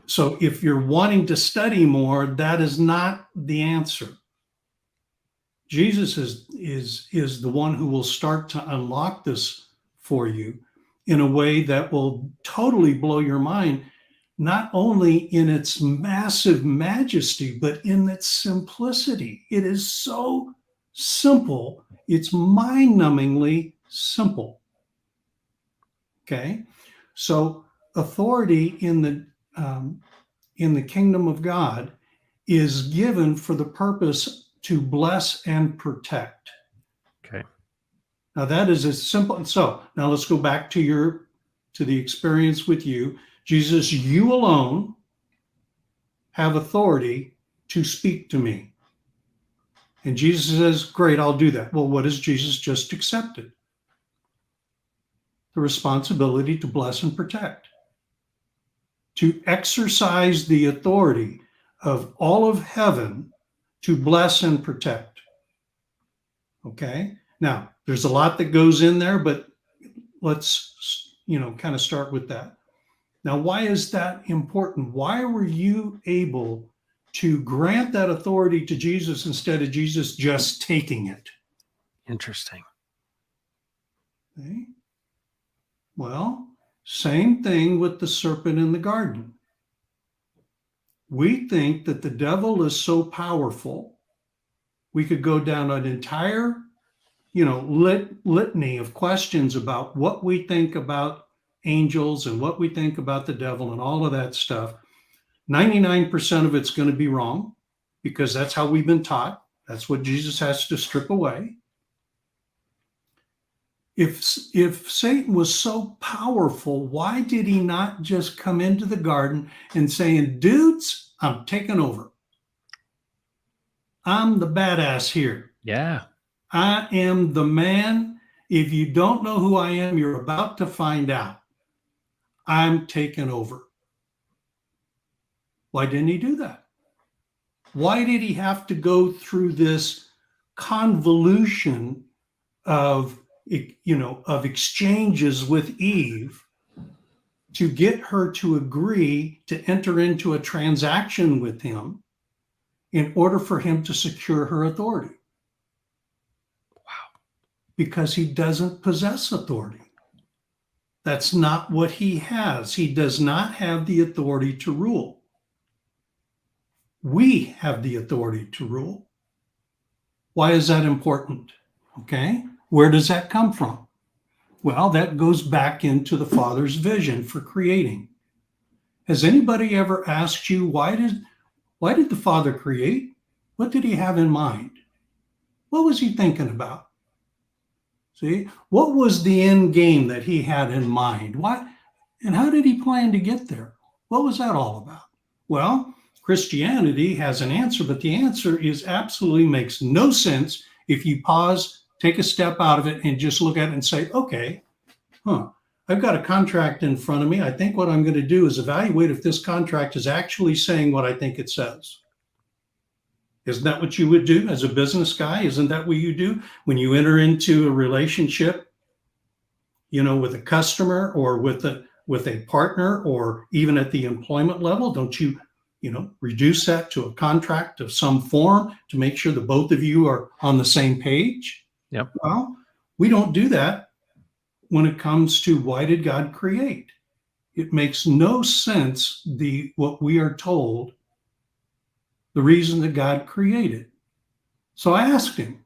So if you're wanting to study more, that is not the answer. Jesus is the one who will start to unlock this for you in a way that will totally blow your mind, not only in its massive majesty, but in its simplicity. It is so simple. It's mind-numbingly simple. Okay, so authority in the kingdom of God is given for the purpose to bless and protect. Okay. Now that is as simple. So now let's go back to the experience with you. Jesus, you alone have authority to speak to me. And Jesus says, great, I'll do that. Well, what has Jesus just accepted? The responsibility to bless and protect, to exercise the authority of all of heaven to bless and protect. Okay. Now, there's a lot that goes in there, but let's, kind of start with that. Now, why is that important? Why were you able to grant that authority to Jesus instead of Jesus just taking it? Interesting. Okay. Well, same thing with the serpent in the garden. We think that the devil is so powerful, we could go down an entire litany of questions about what we think about angels and what we think about the devil and all of that stuff. 99% of it's going to be wrong because that's how we've been taught. That's what Jesus has to strip away. If Satan was so powerful, why did he not just come into the garden and saying, dudes, I'm taking over. I'm the badass here. Yeah. I am the man. If you don't know who I am, you're about to find out. I'm taking over. Why didn't he do that? Why did he have to go through this convolution of exchanges with Eve to get her to agree to enter into a transaction with him in order for him to secure her authority? Wow. Because he doesn't possess authority. That's not what he has. He does not have the authority to rule. We have the authority to rule. Why is that important? Okay. Where does that come from? Well, that goes back into the Father's vision for creating. Has anybody ever asked you, why did the Father create? What did he have in mind? What was he thinking about? See, what was the end game that he had in mind? What, and how did he plan to get there? What was that all about? Well, Christianity has an answer, but the answer absolutely makes no sense if you pause, take a step out of it, and just look at it and say, okay, I've got a contract in front of me. I think what I'm going to do is evaluate if this contract is actually saying what I think it says. Isn't that what you would do as a business guy? Isn't that what you do when you enter into a relationship, with a customer or with a partner, or even at the employment level? Don't you, reduce that to a contract of some form to make sure that both of you are on the same page? Yep. Well, we don't do that when it comes to why did God create? It makes no sense, what we are told, the reason that God created. So I asked him,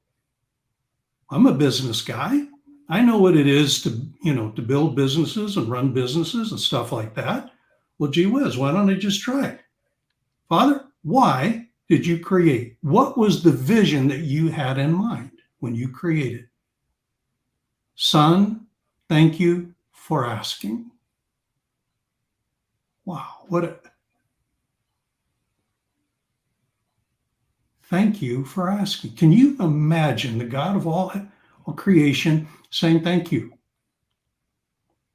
I'm a business guy. I know what it is to build businesses and run businesses and stuff like that. Well, gee whiz, why don't I just try it? Father, why did you create? What was the vision that you had in mind when you created? Son, thank you for asking. Wow, thank you for asking. Can you imagine the God of all creation saying thank you?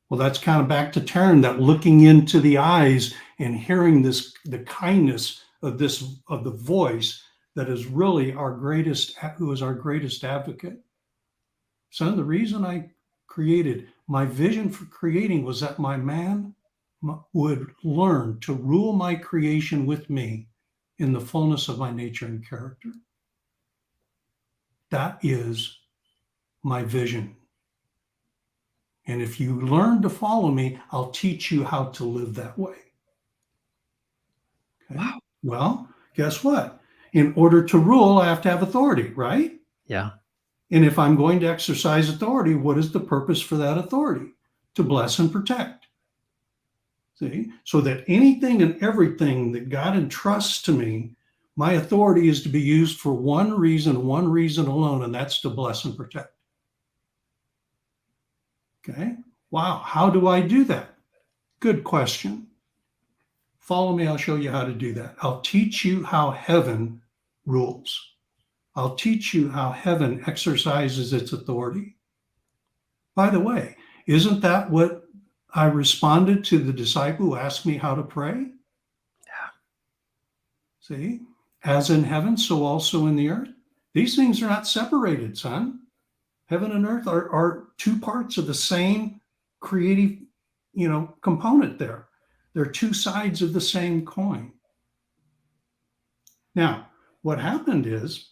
Well, that's kind of back to Taryn, that looking into the eyes and hearing the kindness of the voice that is really who is our greatest advocate. Son, the reason I created, my vision for creating was that my man would learn to rule my creation with me in the fullness of my nature and character. That is my vision. And if you learn to follow me, I'll teach you how to live that way. Okay? Wow. Well, guess what? In order to rule, I have to have authority, right? Yeah. And if I'm going to exercise authority, what is the purpose for that authority? To bless and protect. See? So that anything and everything that God entrusts to me, my authority is to be used for one reason alone, and that's to bless and protect. Okay? Wow, how do I do that? Good question. Follow me, I'll show you how to do that. I'll teach you how heaven rules. I'll teach you how heaven exercises its authority. By the way, isn't that what I responded to the disciple who asked me how to pray? Yeah. See, as in heaven, so also in the earth. These things are not separated, son. Heaven and earth are two parts of the same creative, component there. They're two sides of the same coin. Now, what happened is,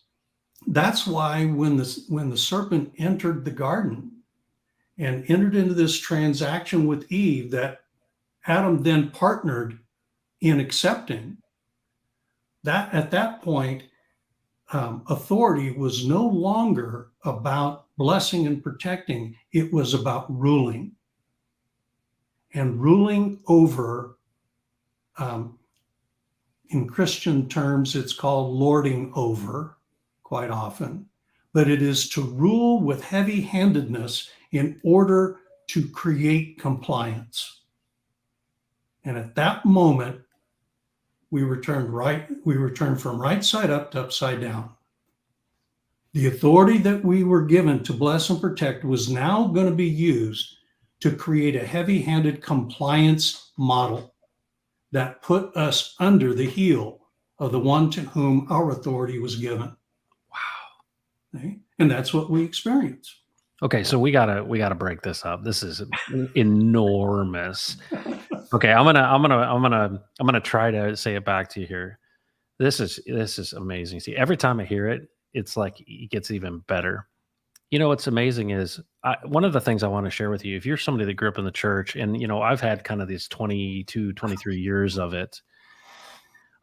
that's why when the serpent entered the garden and entered into this transaction with Eve that Adam then partnered in accepting, that at that point, authority was no longer about blessing and protecting. It was about ruling. And ruling over, in Christian terms, it's called lording over quite often, but it is to rule with heavy-handedness in order to create compliance. And at that moment, we returned from right side up to upside down. The authority that we were given to bless and protect was now going to be used to create a heavy-handed compliance model that put us under the heel of the one to whom our authority was given. Wow. Okay? And that's what we experience. Okay, so we gotta break this up. This is enormous. Okay, I'm gonna try to say it back to you here. This is amazing. See, every time I hear it, it's like it gets even better. What's amazing is one of the things I want to share with you. If you're somebody that grew up in the church, and I've had kind of these 22, 23 years of it.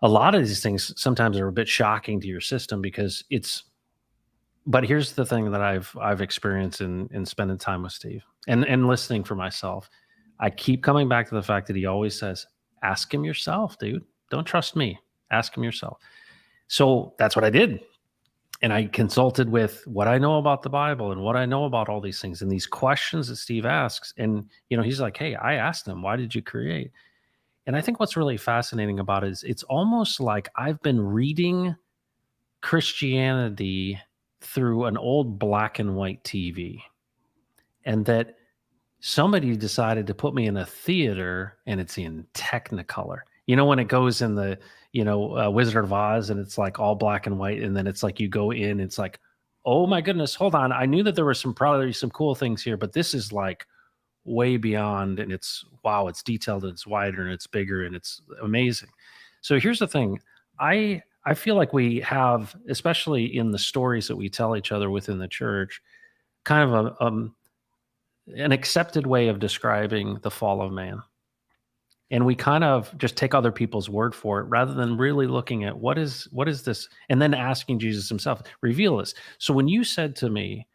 A lot of these things sometimes are a bit shocking to your system because but here's the thing that I've experienced in spending time with Steve and listening for myself. I keep coming back to the fact that he always says, ask him yourself, dude. Don't trust me. Ask him yourself. So that's what I did. And I consulted with what I know about the Bible and what I know about all these things and these questions that Steve asks. And, he's like, hey, I asked him, why did you create? And I think what's really fascinating about it is it's almost like I've been reading Christianity through an old black and white TV, and that somebody decided to put me in a theater and it's in Technicolor. You know, when it goes in the, Wizard of Oz and it's like all black and white, and then it's like you go in, it's like, oh my goodness, hold on. I knew that there were probably some cool things here, but this is like way beyond, and it's wow, it's detailed and it's wider and it's bigger and it's amazing. So here's the thing. I feel like we have, especially in the stories that we tell each other within the church, kind of an accepted way of describing the fall of man. And we kind of just take other people's word for it rather than really looking at what is this, and then asking Jesus himself, reveal this. So when you said to me,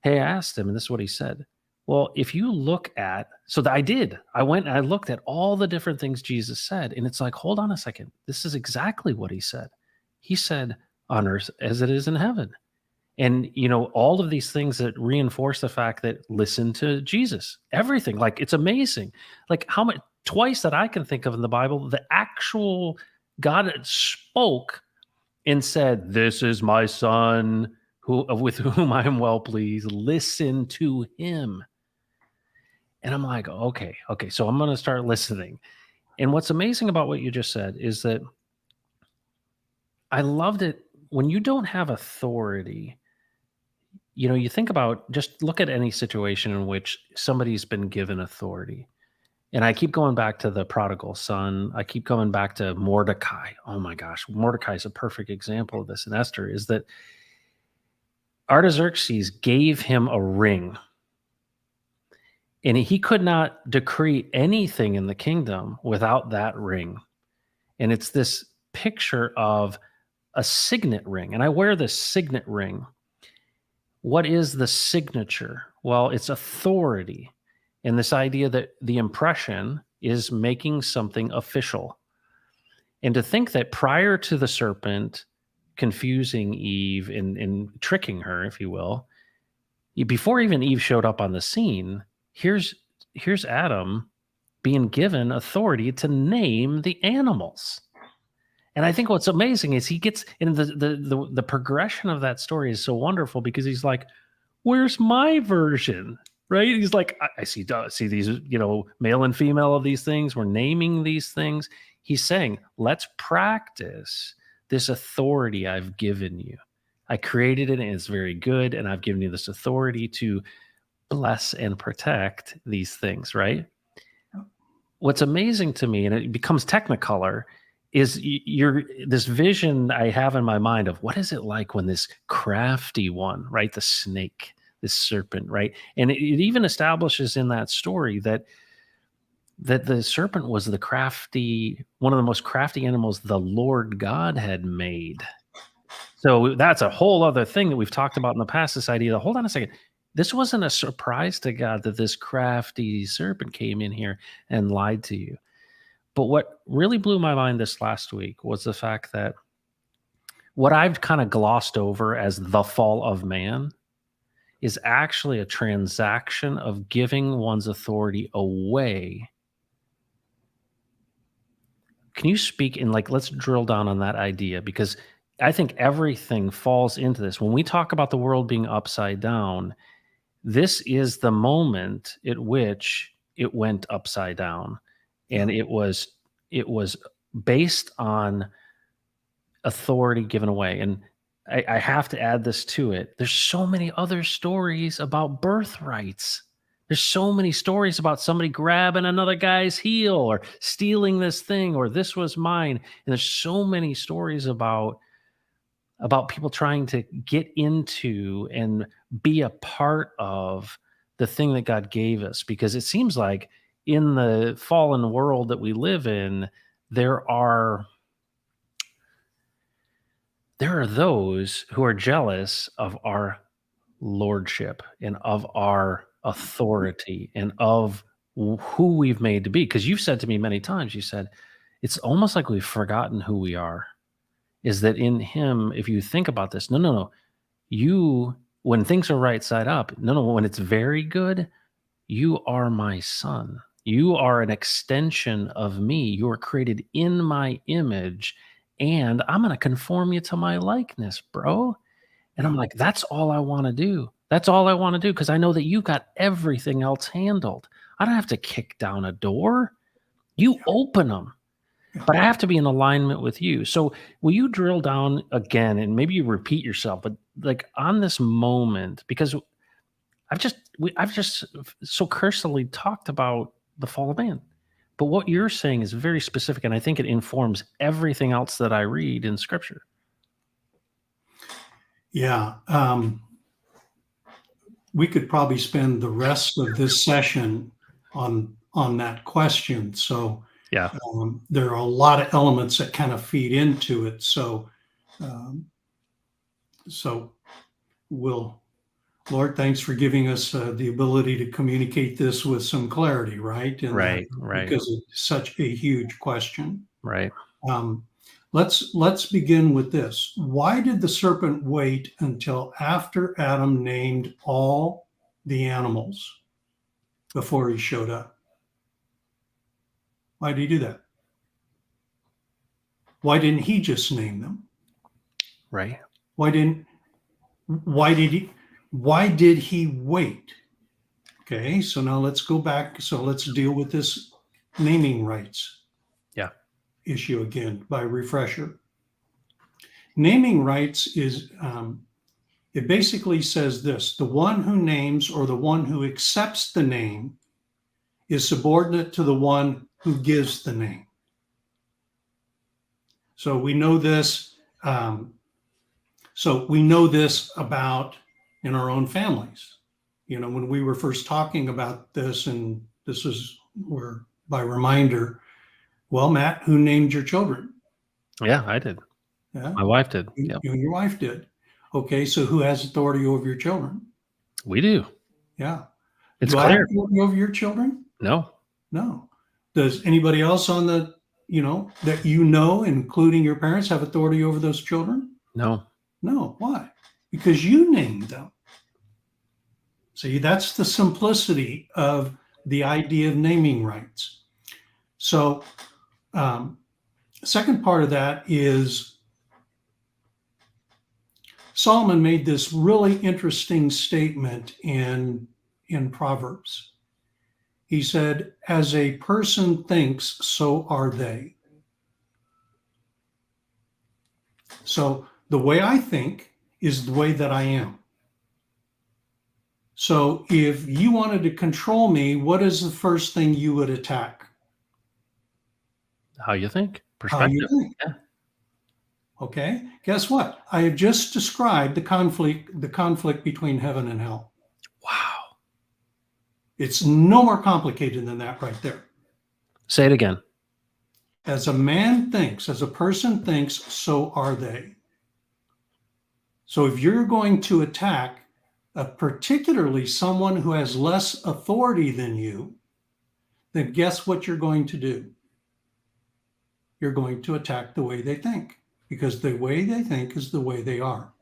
hey, I asked him, and this is what he said. Well, if you look at, I went and I looked at all the different things Jesus said, and it's like, hold on a second. This is exactly what he said. He said, on earth as it is in heaven. And, all of these things that reinforce the fact that listen to Jesus, everything, like, it's amazing. Like how much, twice that I can think of in the Bible, the actual God spoke and said, this is my son with whom I am well pleased. Listen to him. And I'm like, okay. So I'm going to start listening. And what's amazing about what you just said is that I loved it when you don't have authority. You think about, just look at any situation in which somebody's been given authority. And I keep going back to the prodigal son. I keep going back to Mordecai. Oh my gosh, Mordecai is a perfect example of this. And Esther is that Artaxerxes gave him a ring, and he could not decree anything in the kingdom without that ring. And it's this picture of a signet ring. And I wear this signet ring. What is the signature? Well, it's authority. And this idea that the impression is making something official. And to think that prior to the serpent confusing Eve and tricking her, if you will, before even Eve showed up on the scene, here's Adam being given authority to name the animals. And I think what's amazing is he gets in the progression of that story is so wonderful, because he's like, where's my version? Right? He's like, I see these, male and female of these things. We're naming these things. He's saying, let's practice this authority I've given you. I created it and it's very good. And I've given you this authority to bless and protect these things, right? What's amazing to me, and it becomes technicolor, is this vision I have in my mind of what is it like when this crafty one, right? The snake, this serpent, right? And it even establishes in that story that the serpent was one of the most crafty animals the Lord God had made. So that's a whole other thing that we've talked about in the past, this idea that, hold on a second, this wasn't a surprise to God that this crafty serpent came in here and lied to you. But what really blew my mind this last week was the fact that what I've kind of glossed over as the fall of man is actually a transaction of giving one's authority away. Can you speak in, like, let's drill down on that idea, because I think everything falls into this. When we talk about the world being upside down, this is the moment at which it went upside down. And it was based on authority given away. And I have to add this to it. There's so many other stories about birthrights. There's so many stories about somebody grabbing another guy's heel or stealing this thing, or this was mine. And there's so many stories about people trying to get into and be a part of the thing that God gave us. Because it seems like in the fallen world that we live in, there are those who are jealous of our lordship and of our authority and of who we've made to be. Because you've said to me many times, you said, it's almost like we've forgotten who we are. Is that in him, if you think about this, no. You, when things are right side up, when it's very good, you are my son. You are an extension of me. You are created in my image, and I'm going to conform you to my likeness, bro. And I'm like, that's all I want to do. That's all I want to do, because I know that you got everything else handled. I don't have to kick down a door. You open them. but I have to be in alignment with you. So will you drill down again and maybe you repeat yourself, but like on this moment, because I've just so cursorily talked about the fall of man. But what you're saying is very specific, and I think it informs everything else that I read in scripture. Yeah. We could probably spend the rest of this session on that question. So Yeah. there are a lot of elements that kind of feed into it. So we'll, Lord, thanks for giving us the ability to communicate this with some clarity, right? And Right. because it's such a huge question. Right. Let's begin with this. Why did the serpent wait until after Adam named all the animals before he showed up? Why did he do that? Why didn't he just name them? Right. Why did he wait? Okay, so now let's go back. So let's deal with this naming rights issue again by refresher. Naming rights is it basically says this: the one who names or the one who accepts the name is subordinate to the one who gives the name. So we know this. So we know this about in our own families. You know, when we were first talking about this, and this is where by reminder, well, Matt, who named your children? Yeah, I did. Yeah, My wife did. you Yep. and your wife did. Okay, so who has authority over your children? We do. Yeah. It's Do I have clear. authority over your children? No. No. Does anybody else on the, that including your parents, have authority over those children? No. No. Why? Because you named them. See, that's the simplicity of the idea of naming rights. So, second part of that is Solomon made this really interesting statement in Proverbs. He said, as a person thinks, so are they. So the way I think is the way that I am. So if you wanted to control me, what is the first thing you would attack? How you think. How you Perspective. think. Yeah. Okay. Guess what? I have just described the conflict between heaven and hell. Wow. It's no more complicated than that right there. Say it again. As a man thinks, as a person thinks, so are they. So if you're going to attack particularly someone who has less authority than you, then guess what you're going to do? You're going to attack the way they think, because the way they think is the way they are.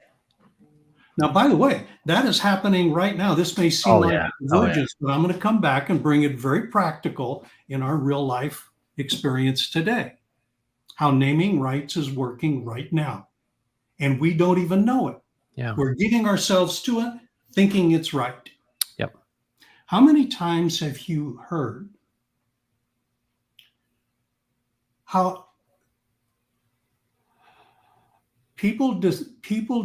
Now, by the way, that is happening right now. This may seem like divergence, but I'm going to come back and bring it very practical in our real life experience today. How naming rights is working right now. And we don't even know it. Yeah. We're getting ourselves to it, thinking it's right. Yep. How many times have you heard how people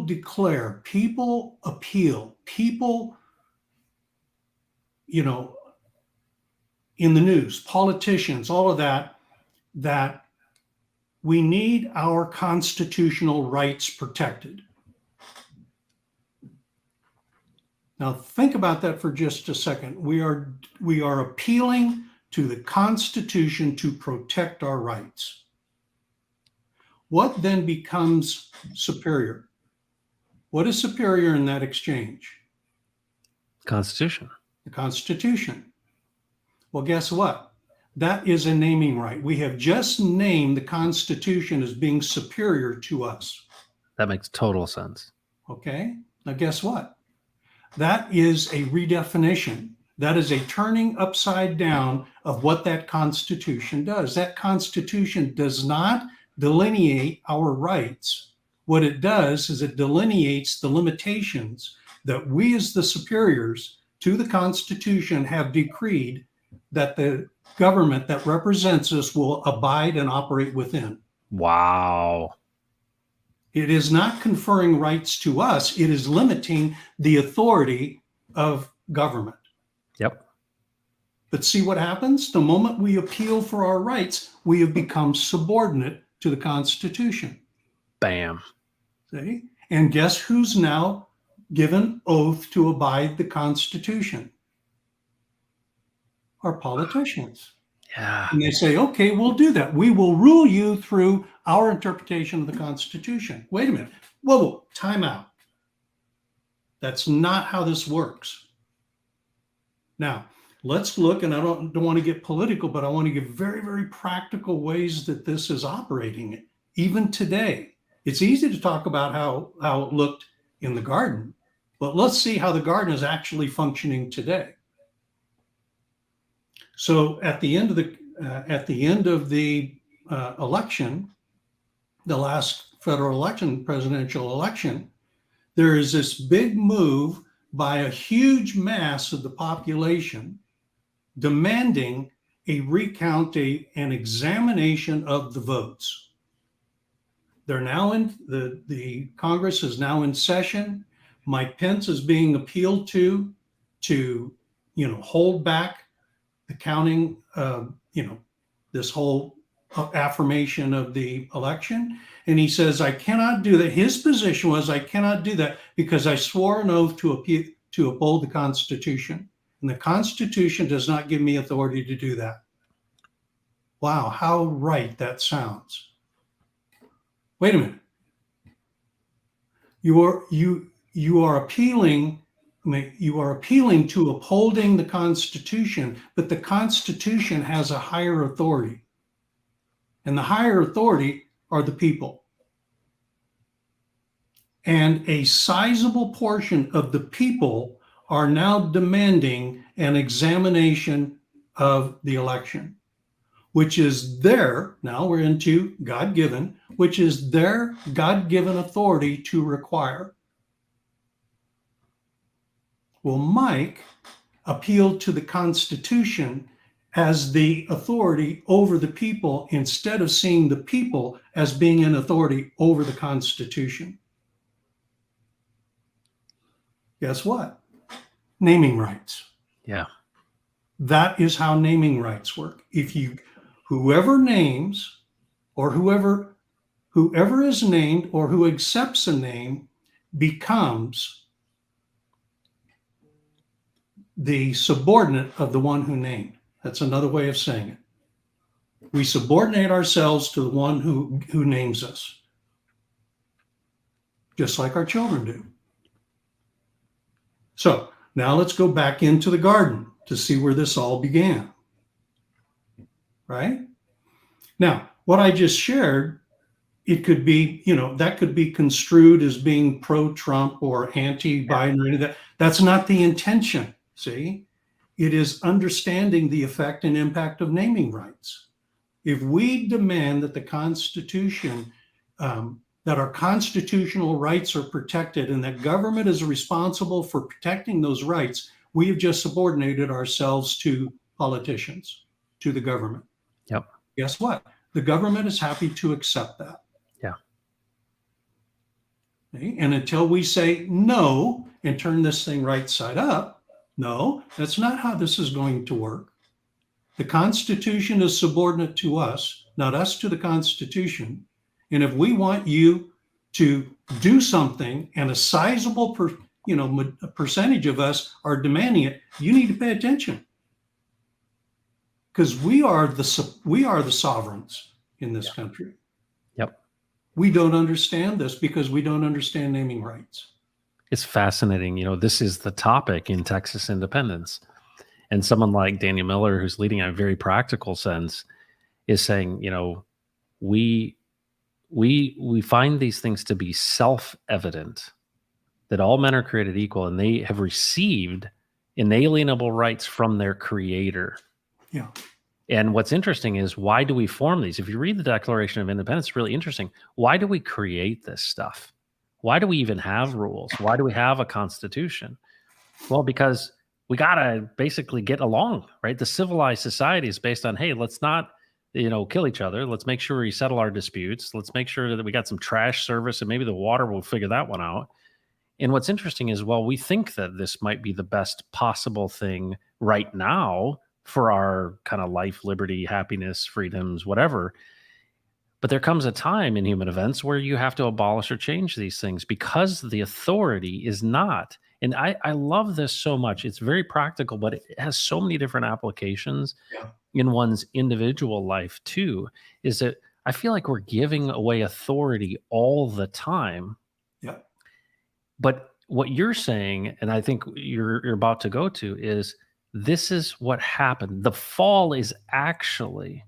declare, people appeal, people, in the news, politicians, all of that we need our constitutional rights protected. Now think about that for just a second. We are appealing to the Constitution to protect our rights. What then becomes superior? What is superior in that exchange? Constitution. The Constitution. Well, guess what? That is a naming right. We have just named the Constitution as being superior to us. That makes total sense. Okay. Now, guess what? That is a redefinition. That is a turning upside down of what that Constitution does. That Constitution does not delineate our rights. What it does is it delineates the limitations that we as the superiors to the Constitution have decreed that the government that represents us will abide and operate within. Wow. It is not conferring rights to us. It is limiting the authority of government. Yep. But see what happens? The moment we appeal for our rights, we have become subordinate to the Constitution. Bam. See? And guess who's now given oath to abide the Constitution? Our politicians. Yeah. And they say, okay, we'll do that. We will rule you through our interpretation of the Constitution. Wait a minute. Whoa, time out. That's not how this works. Now, let's look, and I don't want to get political, but I want to give very, very practical ways that this is operating, even today. It's easy to talk about how it looked in the garden, but let's see how the garden is actually functioning today. So at the end of the election, the last federal election, presidential election, there is this big move by a huge mass of the population demanding a recount, an examination of the votes. They're now in the Congress is now in session. Mike Pence is being appealed to hold back the counting, this whole affirmation of the election. And he says, I cannot do that. His position was, I cannot do that because I swore an oath to uphold the Constitution. And the Constitution does not give me authority to do that. Wow, how right that sounds. Wait a minute. You are appealing to upholding the Constitution, but the Constitution has a higher authority. And the higher authority are the people. And a sizable portion of the people are now demanding an examination of the election, which is now we're into God-given, which is their God-given authority to require. Well, Mike appealed to the Constitution as the authority over the people instead of seeing the people as being an authority over the Constitution. Guess what? Naming rights. Yeah. That is how naming rights work. Whoever names or whoever is named or who accepts a name becomes the subordinate of the one who named. That's another way of saying it. We subordinate ourselves to the one who names us, just like our children do. So now let's go back into the garden to see where this all began. Right? Now, what I just shared, it could be, that could be construed as being pro-Trump or anti-Biden or any of that. That's not the intention. See, it is understanding the effect and impact of naming rights. If we demand that the Constitution, that our constitutional rights are protected and that government is responsible for protecting those rights, we have just subordinated ourselves to politicians, to the government. Yep. Guess what? The government is happy to accept that. Yeah. Okay? And until we say no and turn this thing right side up, no, that's not how this is going to work. The Constitution is subordinate to us, not us to the Constitution. And if we want you to do something and a sizable percentage of us are demanding it, you need to pay attention. Because we are the sovereigns in this country. Yep. We don't understand this because we don't understand naming rights. It's fascinating. This is the topic in Texas independence. And someone like Daniel Miller, who's leading a very practical sense, is saying, we find these things to be self-evident, that all men are created equal and they have received inalienable rights from their creator. Yeah. And what's interesting is, why do we form these? If you read the Declaration of Independence, it's really interesting. Why do we create this stuff? Why do we even have rules? Why do we have a constitution? Well, because we got to basically get along, right? The civilized society is based on, hey, let's not, kill each other. Let's make sure we settle our disputes. Let's make sure that we got some trash service and maybe the water will figure that one out. And what's interesting is, well, we think that this might be the best possible thing right now for our kind of life, liberty, happiness, freedoms, whatever. But there comes a time in human events where you have to abolish or change these things because the authority is not. And I love this so much. It's very practical, but it has so many different applications Yeah. in one's individual life too. Is that I feel like we're giving away authority all the time. Yeah. But what you're saying, and I think you're about to go to, is this is what happened. The fall is actually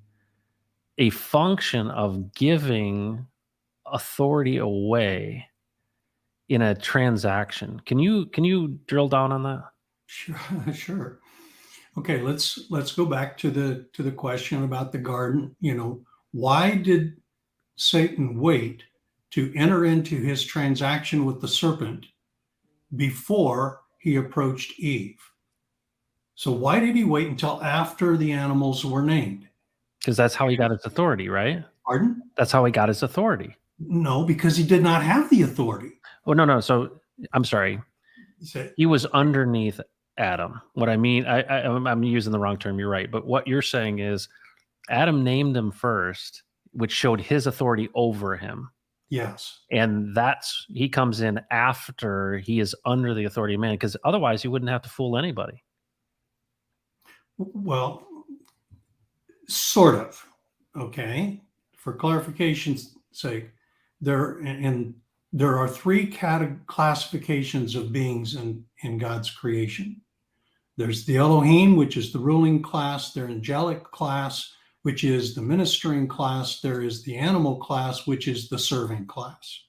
a function of giving authority away in a transaction. Can you drill down on that? Sure. Sure. Okay, let's go back to the question about the garden. Why did Satan wait to enter into his transaction with the serpent before he approached Eve? So why did he wait until after the animals were named? Because that's how he got his authority, right? Pardon? That's how he got his authority. No, because he did not have the authority. Oh, no. So I'm sorry. So, He was underneath Adam. What I mean, I'm using the wrong term. You're right. But what you're saying is Adam named him first, which showed his authority over him. yes. And he comes in after he is under the authority of man, because otherwise he wouldn't have to fool anybody. Well, sort of. Okay. For clarification's sake, there are three classifications of beings in God's creation. There's the Elohim, which is the ruling class, the angelic class, which is the ministering class. There is the animal class, which is the serving class.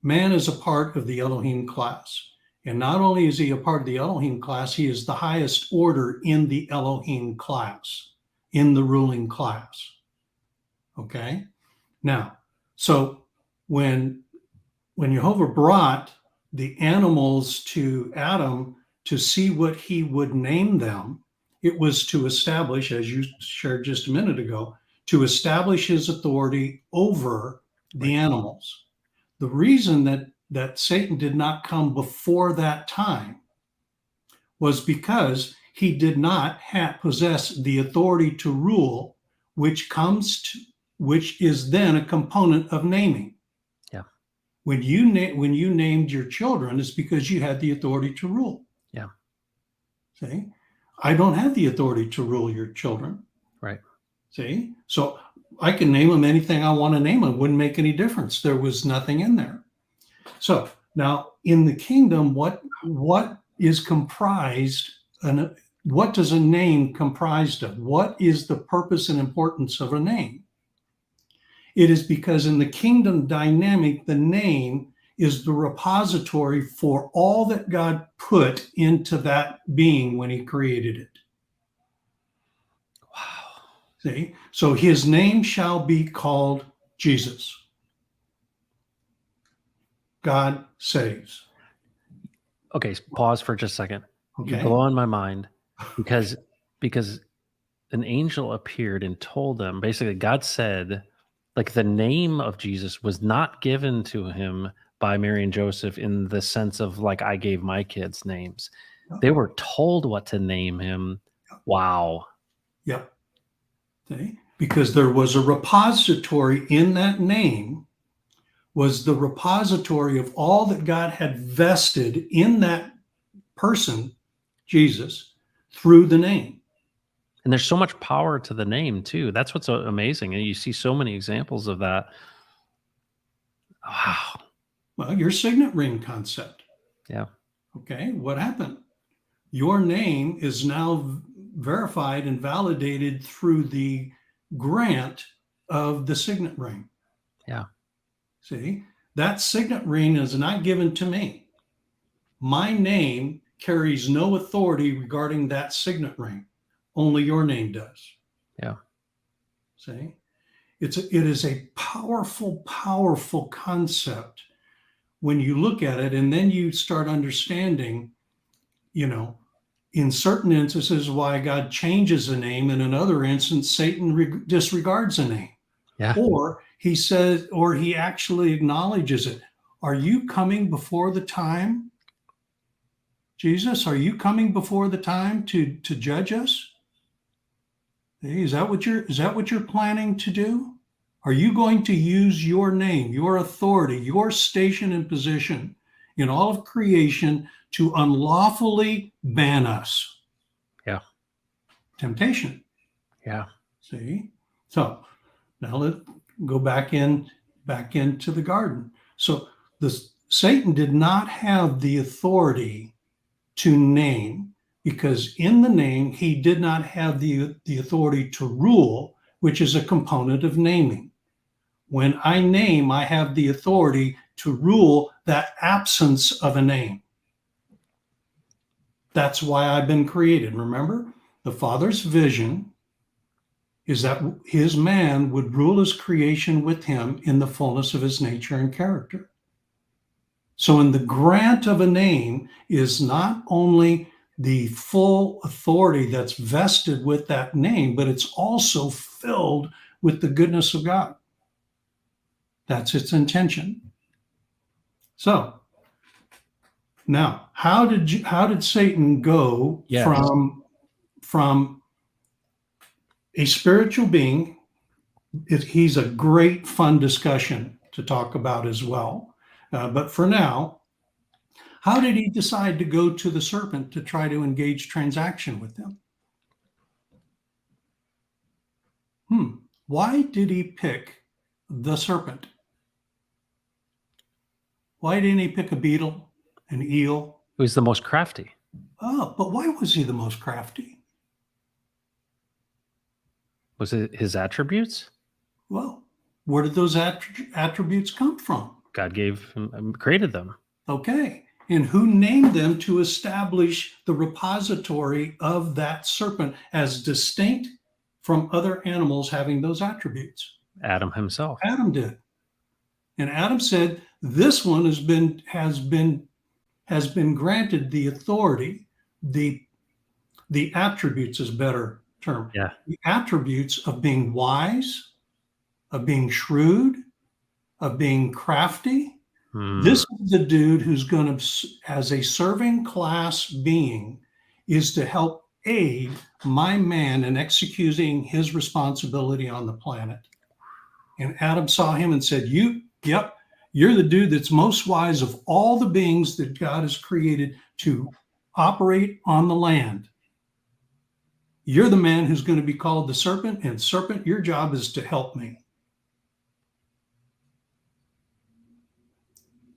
Man is a part of the Elohim class. And not only is he a part of the Elohim class, he is the highest order in the Elohim class, in the ruling class. Okay? Now, so when Jehovah brought the animals to Adam to see what he would name them, it was to establish, as you shared just a minute ago, to establish his authority over the animals. The reason that Satan did not come before that time was because he did not possess the authority to rule, which is then a component of naming. Yeah. When you named your children, it's because you had the authority to rule. Yeah. See, I don't have the authority to rule your children. Right. See, so I can name them anything I want to name them. It wouldn't make any difference. There was nothing in there. So now in the kingdom, what is comprised, and what does a name comprised of? What is the purpose and importance of a name? It is because in the kingdom dynamic, the name is the repository for all that God put into that being when he created it. Wow. See? So his name shall be called Jesus. God saves. Okay, pause for just a second. Okay. You blow on my mind because an angel appeared and told them, basically God said, like, the name of Jesus was not given to him by Mary and Joseph in the sense of like I gave my kids names. They were told what to name him. Wow. Yep. See? Because there was a repository in that name, was the repository of all that God had vested in that person, Jesus, through the name. And there's so much power to the name too. That's what's so amazing. And you see so many examples of that. Wow. Well, your signet ring concept. Yeah. Okay. What happened? Your name is now verified and validated through the grant of the signet ring. Yeah. See, that signet ring is not given to me. My name carries no authority regarding that signet ring. Only your name does. Yeah. See, it is a powerful, powerful concept when you look at it, and then you start understanding, in certain instances why God changes a name, and in another instance, Satan disregards a name. Yeah. Or he says, or he actually acknowledges it. Are you coming before the time? Jesus, are you coming before the time to judge us? Hey, is that what you're planning to do? Are you going to use your name, your authority, your station and position in all of creation to unlawfully ban us? Yeah. Temptation. Yeah. See? So now let's go back into the garden. So Satan did not have the authority to name, because in the name he did not have the authority to rule, which is a component of naming. When I name, I have the authority to rule that absence of a name. That's why I've been created. Remember, the Father's vision is that his man would rule his creation with him in the fullness of his nature and character. So in the grant of a name is not only the full authority that's vested with that name, but it's also filled with the goodness of God. That's its intention. So now, how did Satan go from a spiritual being? He's a great fun discussion to talk about as well. But for now, how did he decide to go to the serpent to try to engage transaction with him? Why did he pick the serpent? Why didn't he pick a beetle, an eel? Who's the most crafty? Oh, but why was he the most crafty? Was it his attributes? Well, where did those attributes come from? God gave him, created them. Okay. And who named them to establish the repository of that serpent as distinct from other animals having those attributes? Adam himself. Adam did. And Adam said, this one has been granted the authority, the attributes is a better term. Yeah. The attributes of being wise, of being shrewd, of being crafty. This is the dude who's going to, as a serving class being, is to help aid my man in executing his responsibility on the planet. And Adam saw him and said, you're the dude that's most wise of all the beings that God has created to operate on the land. You're the man who's going to be called the serpent, and serpent, your job is to help me.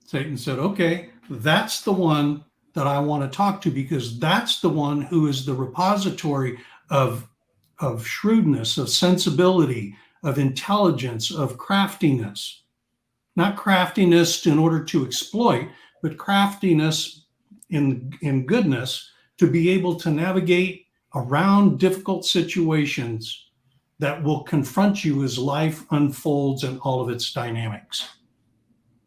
Satan said, okay, that's the one that I want to talk to, because that's the one who is the repository of shrewdness, of sensibility, of intelligence, of craftiness. Not craftiness in order to exploit, but craftiness in goodness, to be able to navigate around difficult situations that will confront you as life unfolds in all of its dynamics.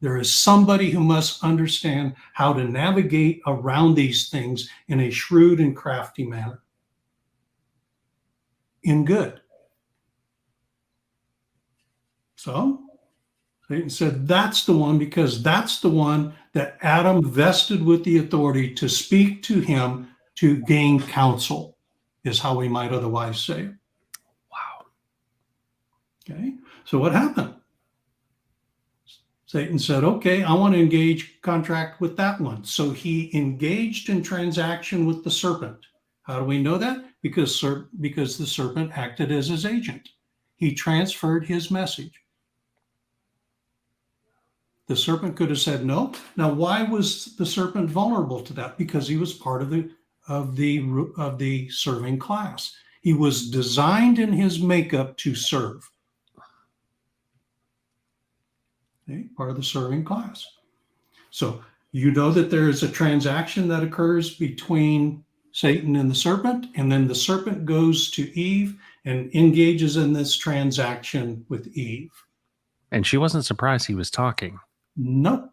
There is somebody who must understand how to navigate around these things in a shrewd and crafty manner. In good. So Satan said, that's the one, because that's the one that Adam vested with the authority to speak to him to gain counsel, is how we might otherwise say it. Wow. Okay, so what happened? Satan said, okay, I want to engage contract with that one. So he engaged in transaction with the serpent. How do we know that? Because the serpent acted as his agent. He transferred his message. The serpent could have said no. Now, why was the serpent vulnerable to that? Because he was part of the serving class. He was designed in his makeup to serve. Okay, part of the serving class. So you know that there is a transaction that occurs between Satan and the serpent, and then the serpent goes to Eve and engages in this transaction with Eve. And she wasn't surprised he was talking. Nope.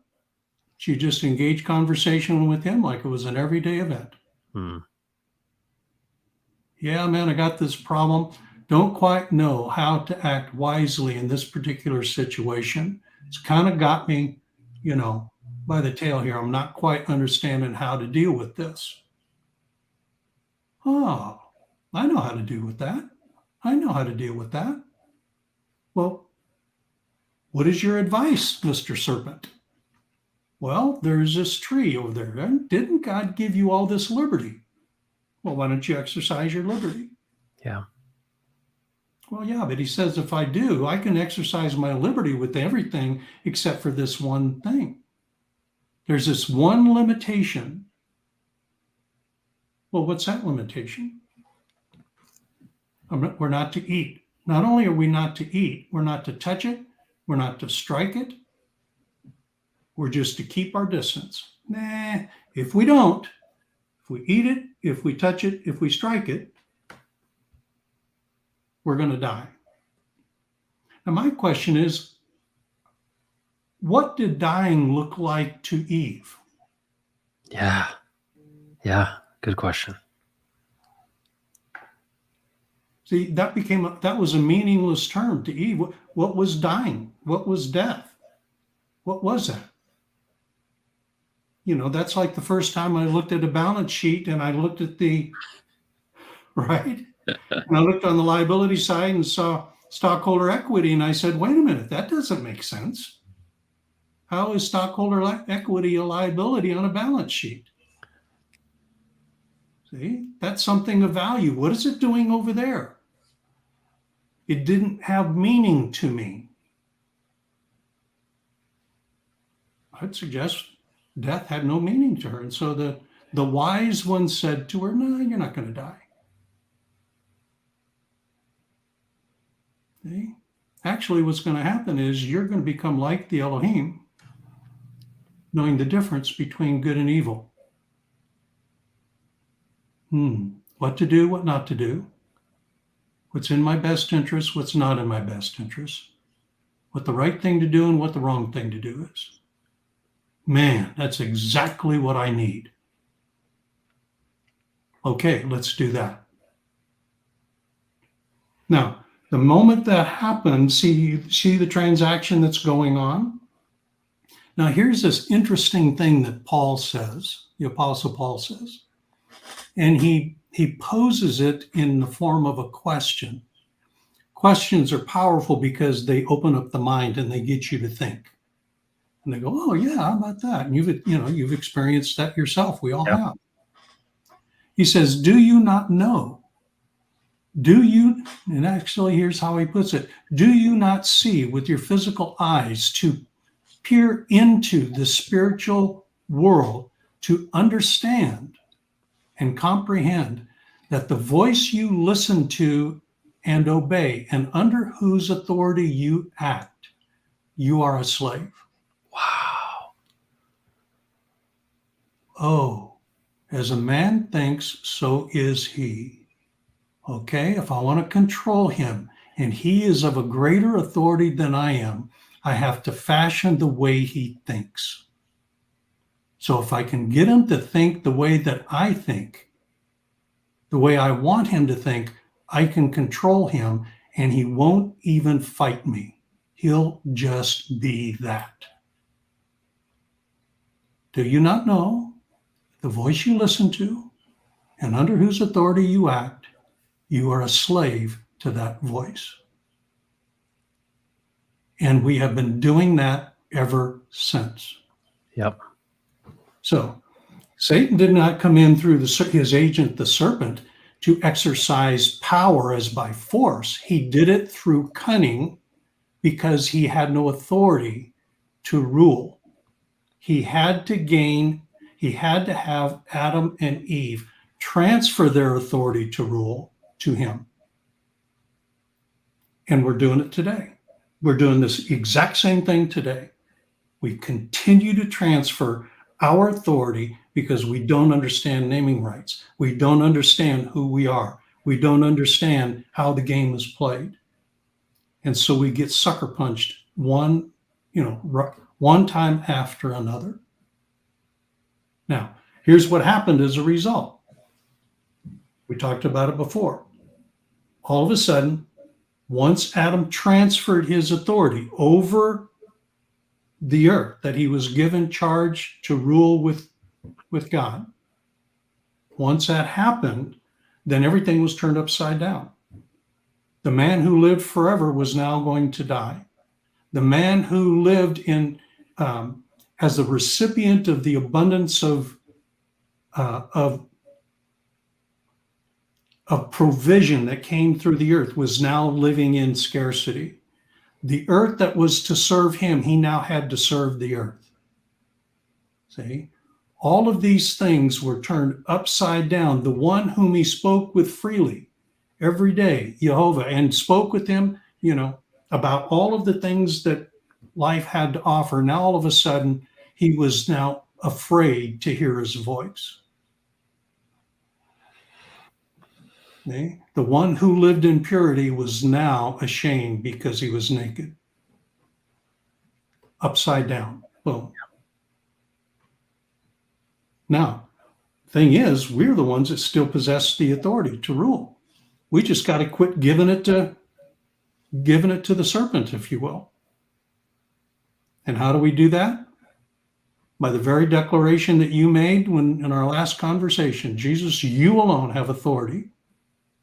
She just engaged conversation with him like it was an everyday event. Yeah, man, I got this problem. Don't quite know how to act wisely in this particular situation. It's kind of got me, by the tail here. I'm not quite understanding how to deal with this. Oh, I know how to deal with that. I know how to deal with that. Well, what is your advice, Mr. Serpent? Well, there's this tree over there. And didn't God give you all this liberty? Well, why don't you exercise your liberty? Yeah. Well, yeah, but he says if I do, I can exercise my liberty with everything except for this one thing. There's this one limitation. Well, what's that limitation? We're not to eat. Not only are we not to eat, we're not to touch it, we're not to strike it, we're just to keep our distance. Nah, if we don't, if we eat it, if we touch it, if we strike it, we're going to die. Now, my question is, what did dying look like to Eve? Yeah. Yeah. Good question. See, that was a meaningless term to Eve. What was dying? What was death? What was that? That's like the first time I looked at a balance sheet and I looked at right? And I looked on the liability side and saw stockholder equity, and I said, wait a minute, that doesn't make sense. How is stockholder equity a liability on a balance sheet? See, that's something of value. What is it doing over there? It didn't have meaning to me. I'd suggest death had no meaning to her. And so the wise one said to her, no, you're not going to die. See? Actually, what's going to happen is you're going to become like the Elohim, knowing the difference between good and evil. What to do, what not to do. What's in my best interest, what's not in my best interest. What the right thing to do and what the wrong thing to do is. Man, that's exactly what I need. Okay, let's do that. Now, the moment that happens, see the transaction that's going on? Now, here's this interesting thing that Paul says, the Apostle Paul says, and he poses it in the form of a question. Questions are powerful because they open up the mind and they get you to think. And they go, oh, yeah, how about that? And you've experienced that yourself. We all have. He says, do you not know? Do you, and actually here's how he puts it, do you not see with your physical eyes to peer into the spiritual world to understand and comprehend that the voice you listen to and obey and under whose authority you act, you are a slave? Wow. Oh, as a man thinks, so is he. Okay, if I want to control him and he is of a greater authority than I am, I have to fashion the way he thinks. So if I can get him to think the way that I think, the way I want him to think, I can control him and he won't even fight me. He'll just be that. Do you not know the voice you listen to and under whose authority you act? You are a slave to that voice. And we have been doing that ever since. Yep. So Satan did not come in through his agent, the serpent, to exercise power as by force. He did it through cunning because he had no authority to rule. He had to have Adam and Eve transfer their authority to rule to him. And we're doing it today. We're doing this exact same thing today. We continue to transfer our authority because we don't understand naming rights. We don't understand who we are. We don't understand how the game is played. And so we get sucker punched one time after another. Now, here's what happened as a result. We talked about it before. All of a sudden, once Adam transferred his authority over the earth, that he was given charge to rule with God, once that happened, then everything was turned upside down. The man who lived forever was now going to die. The man who lived in as the recipient of the abundance of provision that came through the earth was now living in scarcity. The earth that was to serve him, he now had to serve the earth. See, all of these things were turned upside down. The one whom he spoke with freely every day, Jehovah, and spoke with him, about all of the things that life had to offer. Now, all of a sudden, he was now afraid to hear his voice. Okay? The one who lived in purity was now ashamed because he was naked. Upside down. Boom. Now, thing is, we're the ones that still possess the authority to rule. We just got to quit giving it to the serpent, if you will. And how do we do that? By the very declaration that you made in our last conversation. Jesus, you alone have authority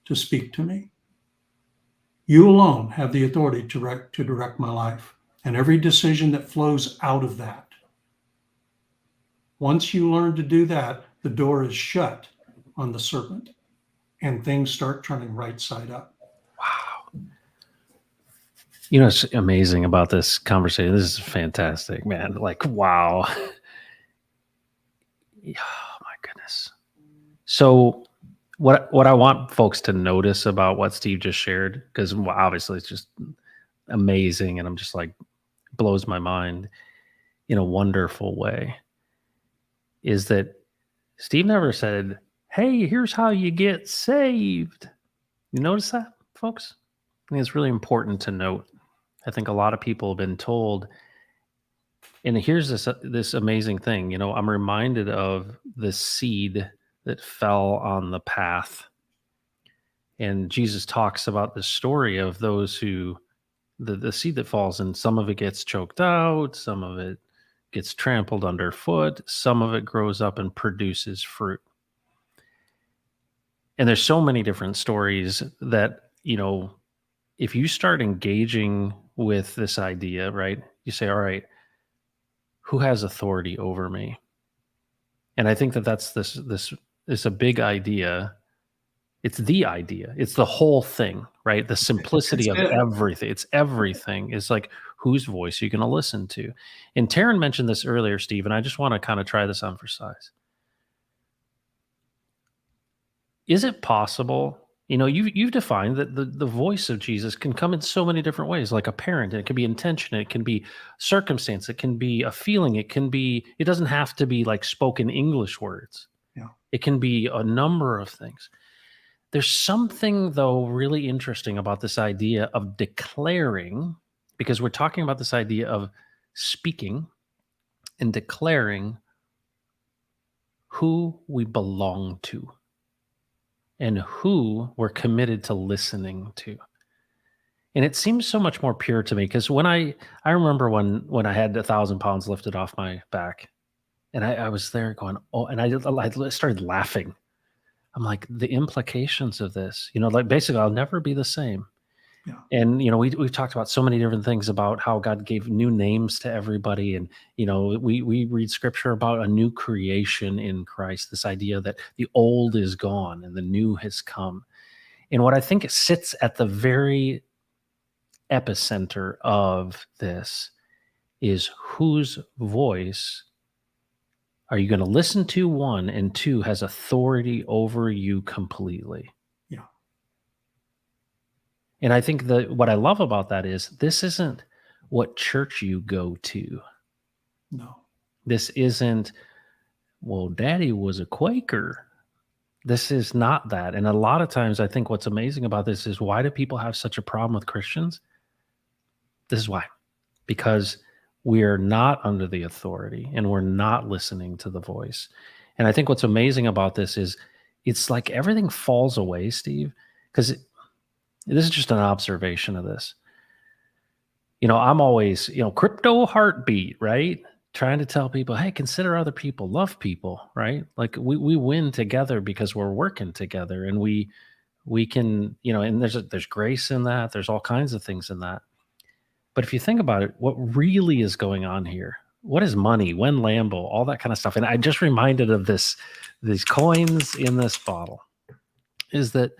to speak to me. You alone have the authority to direct my life and every decision that flows out of that. Once you learn to do that, the door is shut on the serpent and things start turning right side up. Wow. It's amazing about this conversation. This is fantastic, man. Like, wow. Oh, my goodness. So what I want folks to notice about what Steve just shared, because obviously it's just amazing and I'm just like, blows my mind in a wonderful way, is that Steve never said, hey, here's how you get saved. You notice that, folks? I think it's really important to note. I think a lot of people have been told, and here's this amazing thing. I'm reminded of the seed that fell on the path. And Jesus talks about the story of those who, the seed that falls, and some of it gets choked out, some of it gets trampled underfoot, some of it grows up and produces fruit. And there's so many different stories that, if you start engaging with this idea, right, you say, all right, who has authority over me? And I think that's this a big idea. It's the idea. It's the whole thing, right? The simplicity of everything. It's everything. It's like, whose voice are you going to listen to? And Taryn mentioned this earlier, Steve, and I just want to kind of try this on for size. Is it possible? You've defined that the voice of Jesus can come in so many different ways, like a parent. It can be intention. It can be circumstance. It can be a feeling. It doesn't have to be like spoken English words. Yeah. It can be a number of things. There's something, though, really interesting about this idea of declaring, because we're talking about this idea of speaking and declaring who we belong to and who we're committed to listening to. And it seems so much more pure to me, because when I remember when I had 1,000 pounds lifted off my back, and I was there going, oh, and I started laughing. I'm like, the implications of this, like basically I'll never be the same. Yeah. And, we've talked about so many different things about how God gave new names to everybody. And, we read scripture about a new creation in Christ, this idea that the old is gone and the new has come. And what I think sits at the very epicenter of this is whose voice are you going to listen to, one, and two, has authority over you completely. Yeah. And I think that what I love about that is this isn't what church you go to. No. This isn't, well, Daddy was a Quaker. This is not that. And a lot of times I think what's amazing about this is, why do people have such a problem with Christians? This is why. Because we are not under the authority and we're not listening to the voice. And I think what's amazing about this is it's like everything falls away, Steve, because this is just an observation of this. I'm always, crypto heartbeat, right? Trying to tell people, hey, consider other people, love people, right? Like we win together because we're working together, and we can, and there's grace in that. There's all kinds of things in that. But if you think about it, what really is going on here? What is money? When Lambo? All that kind of stuff. And I just reminded of these coins in this bottle. Is that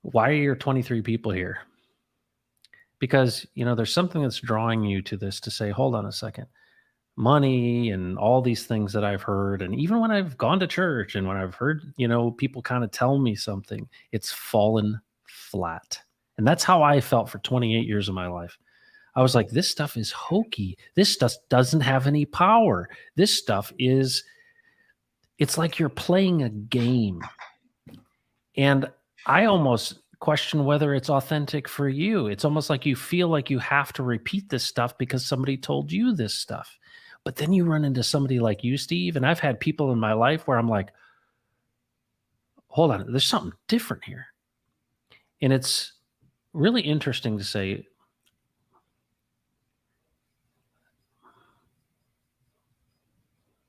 why are your 23 people here? Because there's something that's drawing you to this to say, hold on a second. Money and all these things that I've heard, and even when I've gone to church and when I've heard, people kind of tell me something, it's fallen flat. And that's how I felt for 28 years of my life. I was like, this stuff is hokey. This stuff doesn't have any power. This stuff it's like you're playing a game. And I almost question whether it's authentic for you. It's almost like you feel like you have to repeat this stuff because somebody told you this stuff. But then you run into somebody like you, Steve, and I've had people in my life where I'm like, hold on, there's something different here. And it's really interesting to say,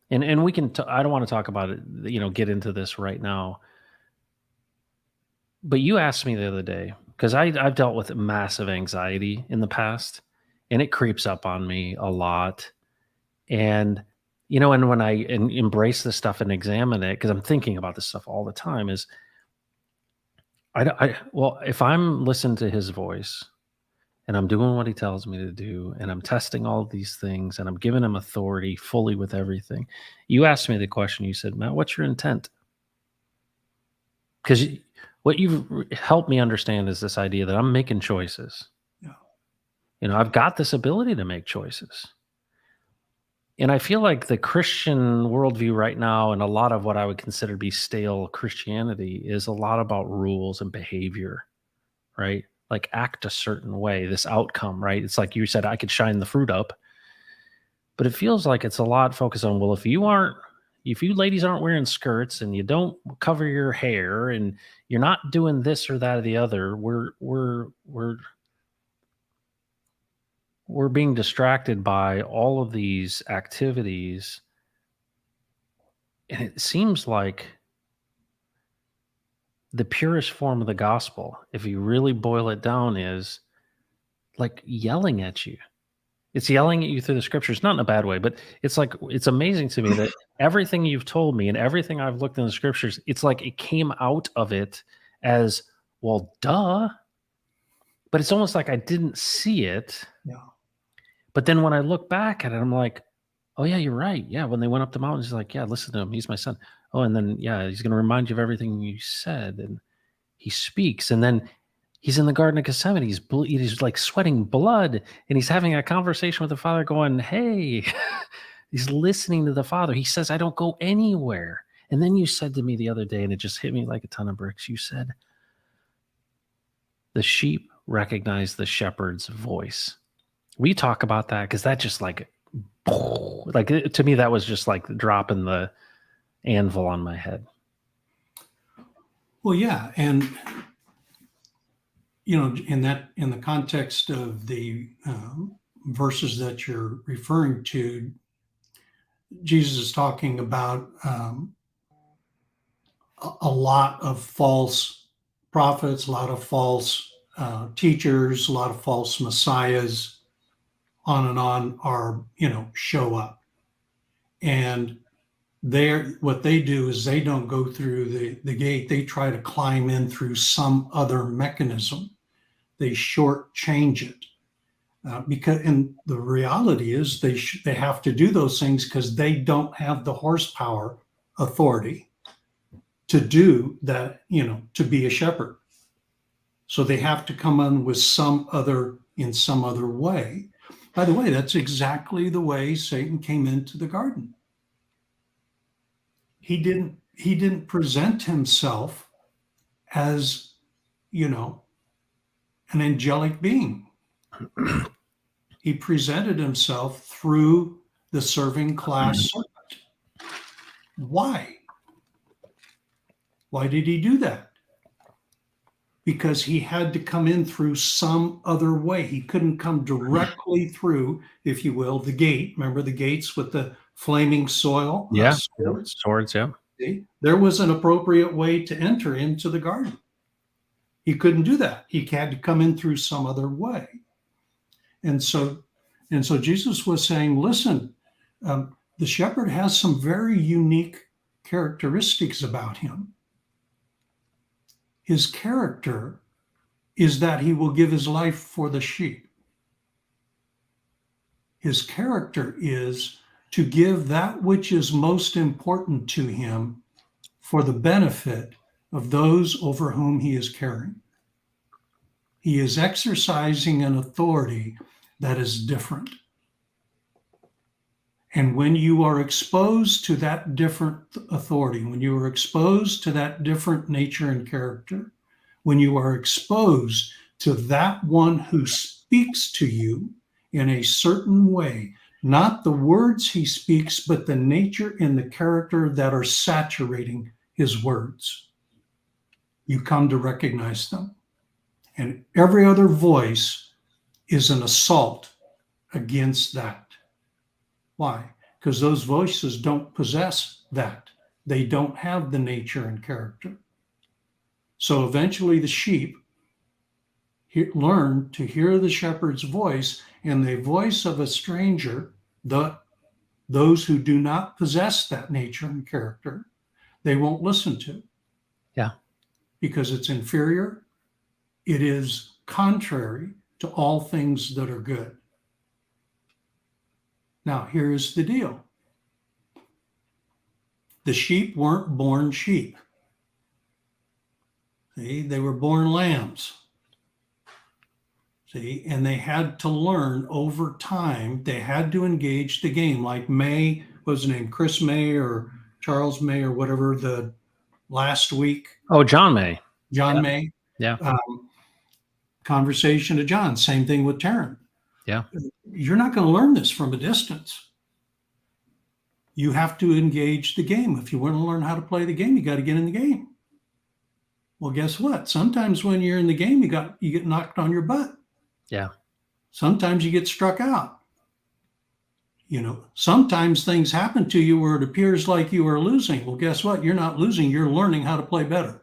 and we can, I don't want to talk about it, get into this right now. But you asked me the other day, because I've dealt with massive anxiety in the past, and it creeps up on me a lot. And, and when I embrace this stuff and examine it, because I'm thinking about this stuff all the time, is well, if I'm listening to his voice and I'm doing what he tells me to do, and I'm testing all of these things, and I'm giving him authority fully with everything. You asked me the question, you said, Matt, what's your intent? Because what you've helped me understand is this idea that I'm making choices. Yeah. I've got this ability to make choices. And I feel like the Christian worldview right now, and a lot of what I would consider to be stale Christianity, is a lot about rules and behavior, right? Like act a certain way, this outcome, right? It's like you said, I could shine the fruit up, but it feels like it's a lot focused on, well, if you ladies aren't wearing skirts and you don't cover your hair and you're not doing this or that or the other, we're being distracted by all of these activities. And it seems like the purest form of the gospel, if you really boil it down, is like yelling at you. It's yelling at you through the scriptures, not in a bad way, but it's like, it's amazing to me that everything you've told me and everything I've looked in the scriptures, it's like it came out of it as, well, duh. But it's almost like I didn't see it. Yeah. But then when I look back at it, I'm like, oh yeah, you're right. Yeah. When they went up the mountain, he's like, yeah, listen to him. He's my son. Oh, and then, yeah, he's going to remind you of everything you said. And he speaks. And then he's in the Garden of Gethsemane. He's like sweating blood, and he's having a conversation with the Father going, hey, he's listening to the Father. He says, I don't go anywhere. And then you said to me the other day, and it just hit me like a ton of bricks. You said, the sheep recognize the shepherd's voice. We talk about that, because that just like to me, that was just like dropping the anvil on my head. Well, yeah. And, in the context of the verses that you're referring to, Jesus is talking about a lot of false prophets, a lot of false teachers, a lot of false messiahs, on and on, are, show up. And what they do is they don't go through the gate. They try to climb in through some other mechanism. They shortchange it. And the reality is they have to do those things because they don't have the horsepower, authority to do that, to be a shepherd. So they have to come in with some other way. By the way, that's exactly the way Satan came into the garden. He didn't present himself as, an angelic being. He presented himself through the serving class servant. Why? Why did he do that? Because he had to come in through some other way. He couldn't come directly through, if you will, the gate. Remember the gates with the flaming Yeah. swords? Swords. Yeah. See? There was an appropriate way to enter into the garden. He couldn't do that. He had to come in through some other way. And so Jesus was saying, listen, the shepherd has some very unique characteristics about him. His character is that he will give his life for the sheep. His character is to give that which is most important to him for the benefit of those over whom he is caring. He is exercising an authority that is different. And when you are exposed to that different authority, when you are exposed to that different nature and character, when you are exposed to that one who speaks to you in a certain way, not the words he speaks, but the nature and the character that are saturating his words, you come to recognize them. And every other voice is an assault against that. Why? Because those voices don't possess that. They don't have the nature and character. So eventually the sheep learn to hear the shepherd's voice, and the voice of a stranger, those who do not possess that nature and character, they won't listen to. Yeah. Because it's inferior. It is contrary to all things that are good. Now, here's the deal. The sheep weren't born sheep. See, they were born lambs. See, and they had to learn over time. They had to engage the game, like May, what was his name, Chris May or Charles May or whatever, the last week. Oh, John May. John May. Yeah. Conversation to John. Same thing with Taryn. Yeah. You're not going to learn this from a distance. You have to engage the game. If you want to learn how to play the game, you got to get in the game. Well, guess what? Sometimes when you're in the game, you get knocked on your butt. Yeah. Sometimes you get struck out. You know, sometimes things happen to you where it appears like you are losing. Well, guess what? You're not losing. You're learning how to play better.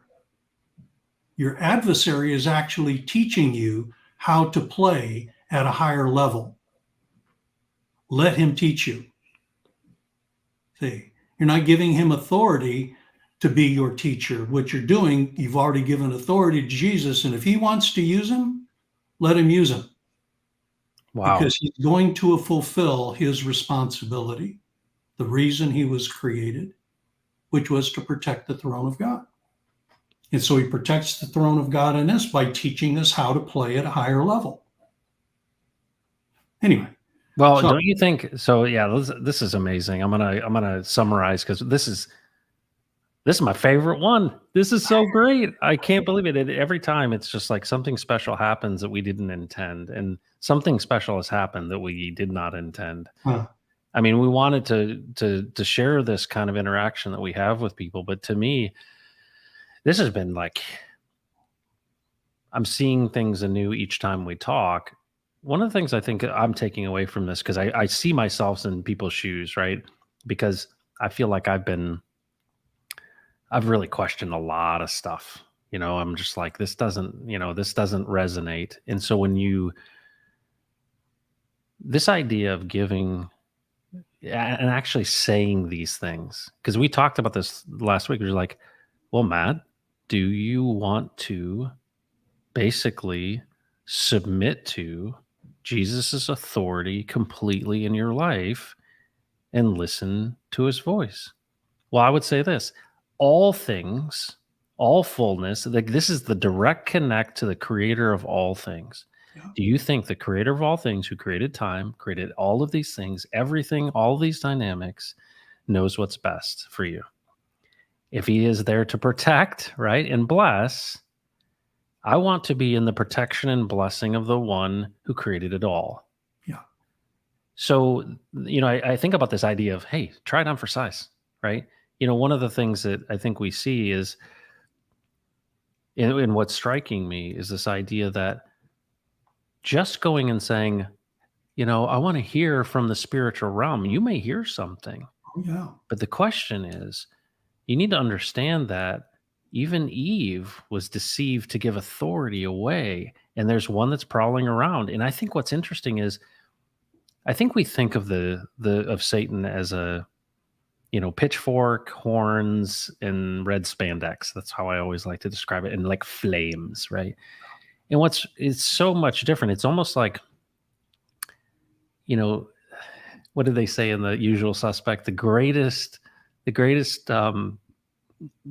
Your adversary is actually teaching you how to play at a higher level. Let him teach you. See, you're not giving him authority to be your teacher. What you're doing, you've already given authority to Jesus, and if he wants to use him, let him use him. Wow. Because he's going to fulfill his responsibility, the reason he was created, which was to protect the throne of God. And so he protects the throne of God in us by teaching us how to play at a higher level. Anyway. Well, don't you think so? Yeah, this is amazing. I'm gonna summarize because this is my favorite one. This is so great. I can't believe it. Every time it's just like something special happens that we didn't intend, and something special has happened that we did not intend. Huh. I mean, we wanted to share this kind of interaction that we have with people, but to me, this has been like I'm seeing things anew each time we talk. One of the things I think I'm taking away from this, because I see myself in people's shoes, right? Because I feel like I've really questioned a lot of stuff. You know, I'm just like, this doesn't resonate. And so this idea of giving and actually saying these things, because we talked about this last week, we were like, well, Matt, do you want to basically submit to Jesus's authority completely in your life and listen to his voice? Well, I would say this: all things, all fullness, like this is the direct connect to the creator of all things. Yeah. Do you think the creator of all things, who created time, created all of these things, everything, all these dynamics, knows what's best for you? If he is there to protect, right, and bless, I want to be in the protection and blessing of the one who created it all. Yeah. So, I think about this idea of, hey, try it on for size, right? One of the things that I think we see is And what's striking me is this idea that just going and saying, I want to hear from the spiritual realm, you may hear something. Oh, yeah. But the question is, you need to understand that even Eve was deceived to give authority away, and there's one that's prowling around. And I think what's interesting is, I think we think of the of Satan as a pitchfork, horns, and red spandex. That's how I always like to describe it, and like flames, right? And it's so much different. It's almost like, you know, what did they say in The Usual Suspect? The greatest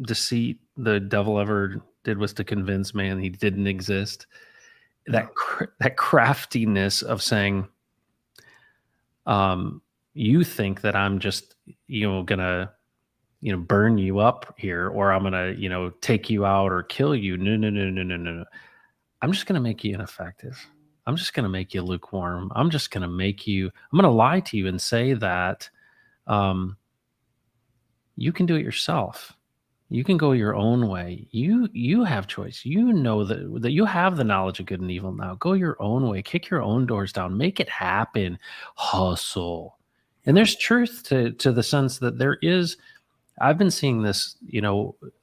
deceit the devil ever did was to convince man he didn't exist. Yeah. That craftiness of saying, you think that I'm just gonna burn you up here, or I'm gonna take you out or kill you. No, no, no, no, no, no, no. I'm just gonna make you ineffective. I'm just gonna make you lukewarm. I'm gonna lie to you and say that um, you can do it yourself. You can go your own way. You have choice. You know that you have the knowledge of good and evil now. Go your own way. Kick your own doors down. Make it happen. Hustle. And there's truth to the sense that there is. I've been seeing this.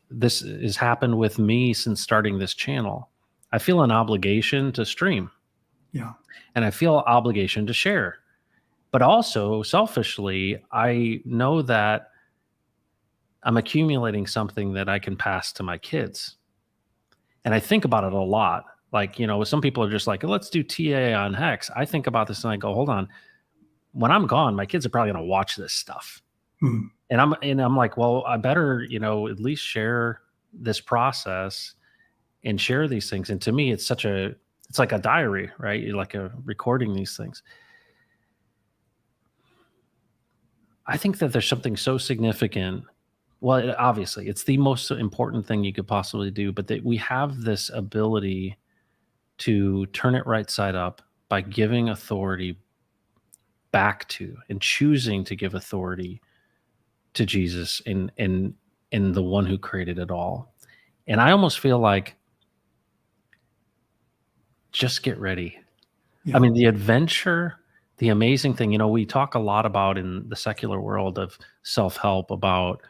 This has happened with me since starting this channel. I feel an obligation to stream. Yeah. And I feel obligation to share. But also selfishly, I know that I'm accumulating something that I can pass to my kids. And I think about it a lot. Like, some people are just like, let's do TA on Hex. I think about this and I go, hold on. When I'm gone, my kids are probably going to watch this stuff. Hmm. And I'm like, well, I better, at least share this process and share these things. And to me, it's like a diary, right? You're like recording these things. I think that there's something so significant. Well, obviously, it's the most important thing you could possibly do, but that we have this ability to turn it right side up by giving authority back to and choosing to give authority to Jesus and the one who created it all. And I almost feel like, just get ready. Yeah. I mean, the adventure, the amazing thing, we talk a lot about in the secular world of self-help about,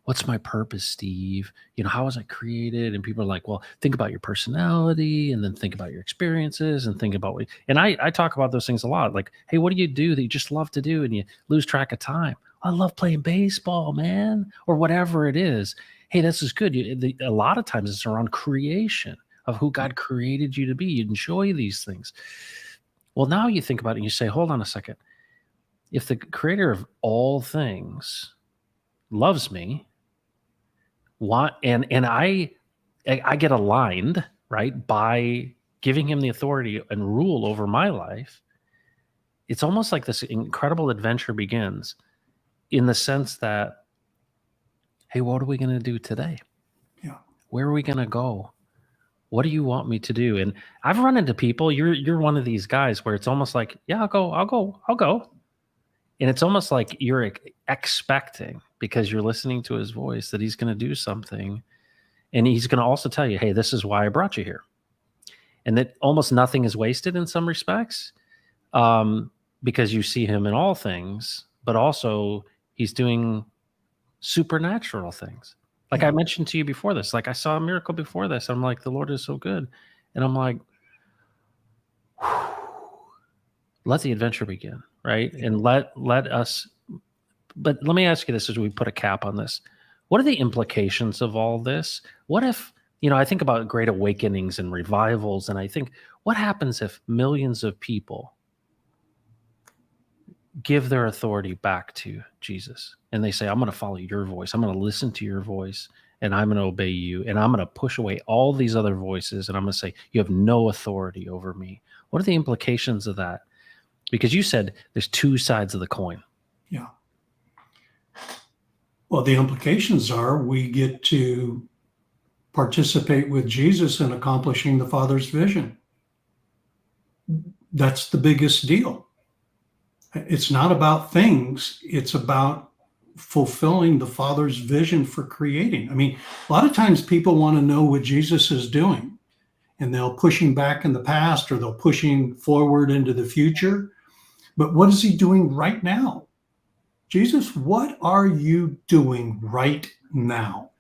what's my purpose, Steve? How was I created? And people are like, well, think about your personality and then think about your experiences and think about and I talk about those things a lot. Like, hey, what do you do that you just love to do and you lose track of time? I love playing baseball, man, or whatever it is. Hey, this is good. A lot of times it's around creation of who God created you to be. You enjoy these things. Well, now you think about it and you say, hold on a second. If the creator of all things loves me, and I get aligned, right, by giving him the authority and rule over my life, it's almost like this incredible adventure begins, in the sense that, hey, what are we going to do today? Yeah. Where are we going to go? What do you want me to do? And I've run into people, you're one of these guys where it's almost like, yeah, I'll go. And it's almost like you're expecting, because you're listening to his voice, that he's going to do something. And he's going to also tell you, hey, this is why I brought you here. And that almost nothing is wasted in some respects, because you see him in all things, but also he's doing supernatural things. Like I mentioned to you before this, like I saw a miracle before this. I'm like, the Lord is so good. And I'm like, let the adventure begin, right? And let us, but let me ask you this as we put a cap on this. What are the implications of all this? What if, I think about great awakenings and revivals, and I think, what happens if millions of people give their authority back to Jesus and they say, I'm going to follow your voice. I'm going to listen to your voice and I'm going to obey you. And I'm going to push away all these other voices. And I'm going to say, you have no authority over me. What are the implications of that? Because you said there's two sides of the coin. Yeah. Well, the implications are we get to participate with Jesus in accomplishing the Father's vision. That's the biggest deal. It's not about things. It's about fulfilling the Father's vision for creating. I mean, a lot of times people want to know what Jesus is doing, and they'll push him back in the past or they'll push him forward into the future. But what is he doing right now? Jesus, what are you doing right now?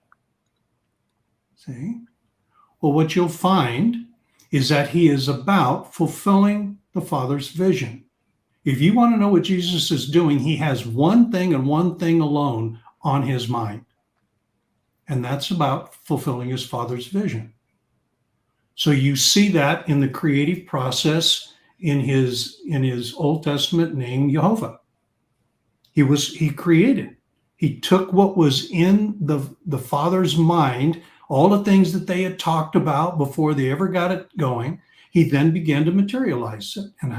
See? Well, what you'll find is that he is about fulfilling the Father's vision. If you want to know what Jesus is doing, he has one thing and one thing alone on his mind, and that's about fulfilling his Father's vision. So you see that in the creative process in his Old Testament name, Jehovah. He created. He took what was in the Father's mind, all the things that they had talked about before they ever got it going. He then began to materialize it. And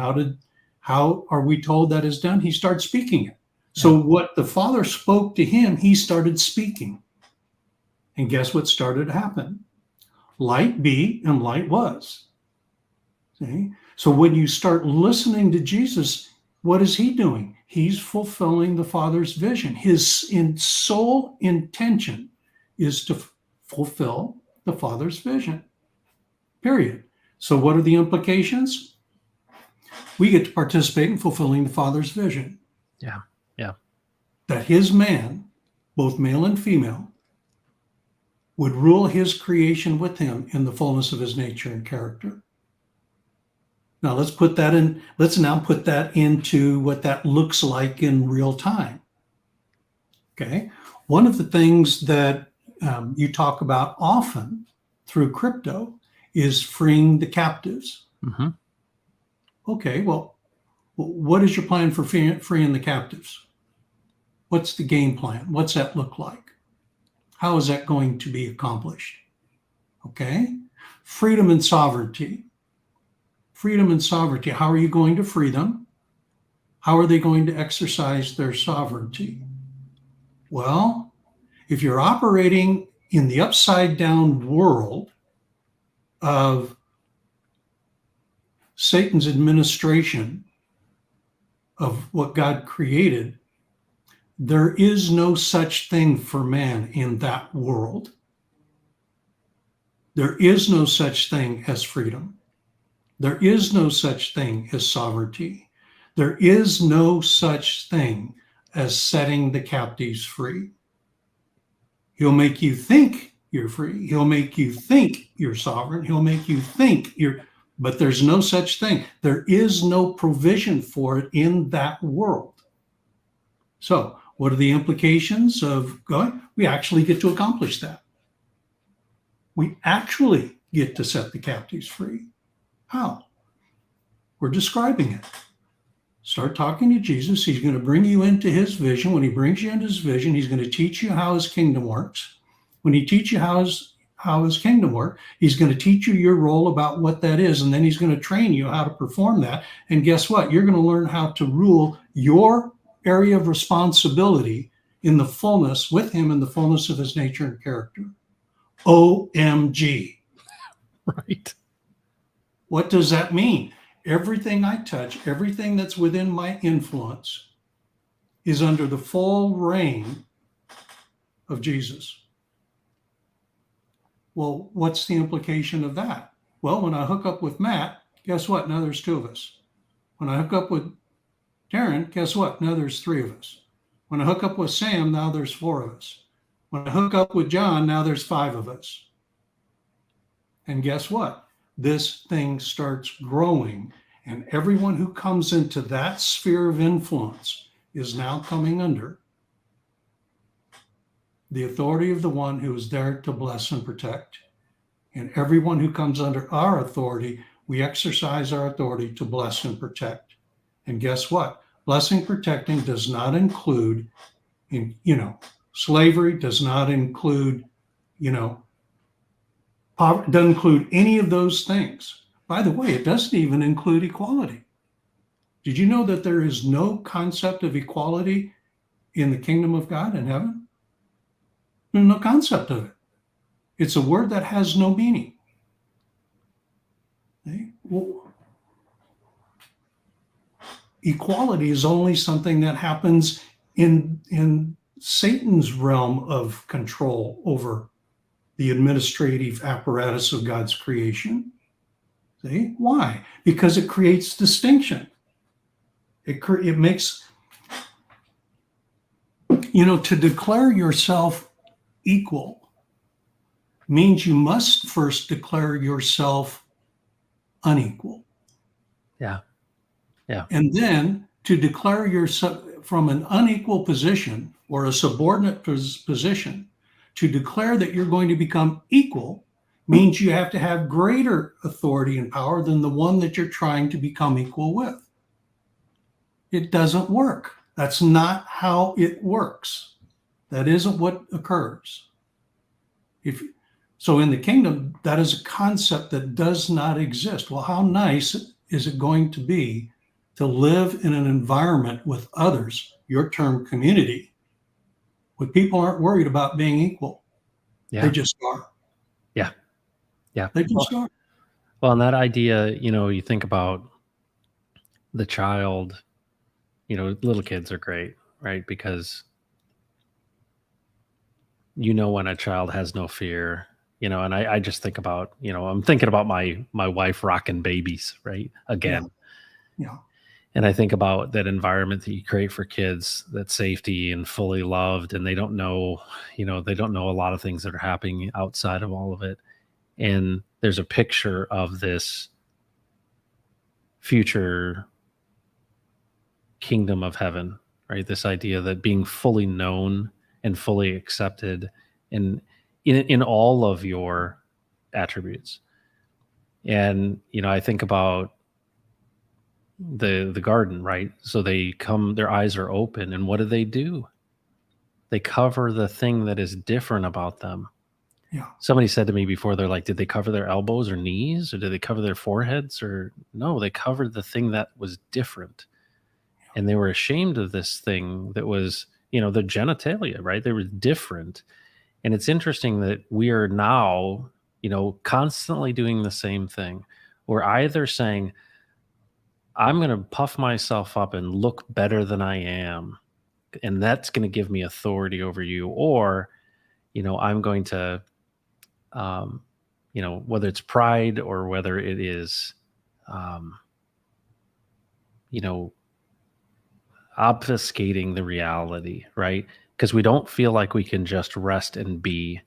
how are we told that is done? He starts speaking it. So what the Father spoke to him, he started speaking. And guess what started to happen? Light be and light was. See? So when you start listening to Jesus, what is he doing? He's fulfilling the Father's vision. His sole intention is to fulfill the Father's vision. Period. So what are the implications? We get to participate in fulfilling the Father's vision. Yeah. Yeah. That his man, both male and female, would rule his creation with him in the fullness of his nature and character. Now let's now put that into what that looks like in real time. Okay. One of the things that you talk about often through crypto is freeing the captives. Mm-hmm. Okay. Well, what is your plan for freeing the captives? What's the game plan? What's that look like? How is that going to be accomplished? Okay. Freedom and sovereignty. Freedom and sovereignty. How are you going to free them? How are they going to exercise their sovereignty? Well, if you're operating in the upside down world of Satan's administration of what God created, there is no such thing for man in that world. There is no such thing as freedom. There is no such thing as sovereignty. There is no such thing as setting the captives free. He'll make you think you're free. He'll make you think you're sovereign. He'll make you think but there's no such thing. There is no provision for it in that world. So what are the implications of going? We actually get to accomplish that. We actually get to set the captives free. How? We're describing it. Start talking to Jesus. He's going to bring you into his vision. When he brings you into his vision, he's going to teach you how his kingdom works. When he teaches you how his kingdom works, he's going to teach you your role about what that is, and then he's going to train you how to perform that. And guess what? You're going to learn how to rule your area of responsibility in the fullness, with him in the fullness of his nature and character. OMG. Right. What does that mean? Everything I touch, everything that's within my influence is under the full reign of Jesus. Well, what's the implication of that? Well, when I hook up with Matt, guess what? Now there's two of us. When I hook up with Darren, guess what? Now there's three of us. When I hook up with Sam, now there's four of us. When I hook up with John, now there's five of us. And guess what? This thing starts growing, and everyone who comes into that sphere of influence is now coming under the authority of the one who is there to bless and protect. And everyone who comes under our authority, we exercise our authority to bless and protect. And guess what? Blessing, protecting does not include, slavery, does not include, poverty, doesn't include any of those things. By the way, it doesn't even include equality. Did you know that there is no concept of equality in the kingdom of God in heaven? There's no concept of it. It's a word that has no meaning. Okay? Well, equality is only something that happens in Satan's realm of control over the administrative apparatus of God's creation. See? Why? Because it creates distinction. It makes, to declare yourself equal means you must first declare yourself unequal. Yeah. Yeah. And then to declare yourself from an unequal position or a subordinate position, to declare that you're going to become equal means you have to have greater authority and power than the one that you're trying to become equal with. It doesn't work. That's not how it works. That isn't what occurs. So in the kingdom, that is a concept that does not exist. Well, how nice is it going to be to live in an environment with others, your term community, where people aren't worried about being equal? Yeah. They just are. Yeah. Yeah. They just are. Well, and that idea, you think about the child, little kids are great, right? Because when a child has no fear, and I just think about, I'm thinking about my wife rocking babies, right? Again. Yeah. And I think about that environment that you create for kids, that safety and fully loved, and they don't know, they don't know a lot of things that are happening outside of all of it. And there's a picture of this future kingdom of heaven, right? This idea that being fully known and fully accepted in all of your attributes. And, I think about the garden, right? So their eyes are open, and what do? They cover the thing that is different about them. Yeah. Somebody said to me before, they're like, did they cover their elbows or knees, or did they cover their foreheads? Or no, they covered the thing that was different. And they were ashamed of this thing that was, the genitalia, right? They were different. And it's interesting that we are now, constantly doing the same thing. We're either saying, I'm going to puff myself up and look better than I am, and that's going to give me authority over you. Or, I'm going to, whether it's pride or whether it is, obfuscating the reality, right? Because we don't feel like we can just rest and be.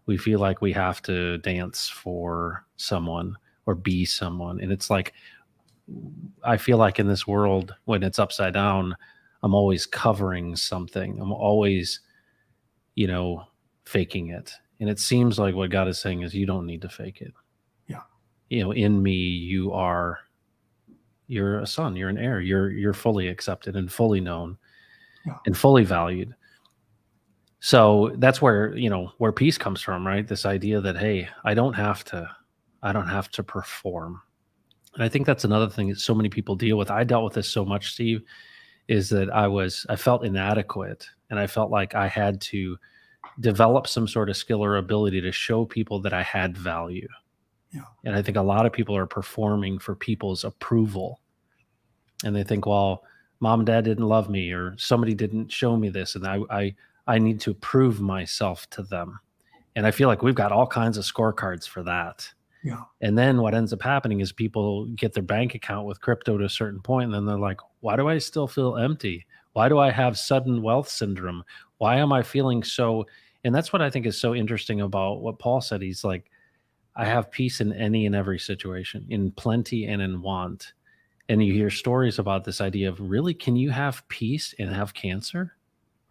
We feel like we have to dance for someone or be someone. And it's like, I feel like in this world, when it's upside down, I'm always covering something. I'm always, faking it. And it seems like what God is saying is, you don't need to fake it. Yeah. In me, you're a son, you're an heir, you're fully accepted and fully known. Yeah. And fully valued. So that's where, where peace comes from, right? This idea that, hey, I don't have to perform. And I think that's another thing that so many people deal with. I dealt with this so much, Steve, is that I felt inadequate, and I felt like I had to develop some sort of skill or ability to show people that I had value. Yeah. And I think a lot of people are performing for people's approval. And they think, well, mom and dad didn't love me, or somebody didn't show me this, and I need to prove myself to them. And I feel like we've got all kinds of scorecards for that. Yeah. And then what ends up happening is people get their bank account with crypto to a certain point, and then they're like, why do I still feel empty? Why do I have sudden wealth syndrome? Why am I feeling so? And that's what I think is so interesting about what Paul said. He's like, I have peace in any and every situation, in plenty and in want. And you hear stories about this idea of, really, can you have peace and have cancer?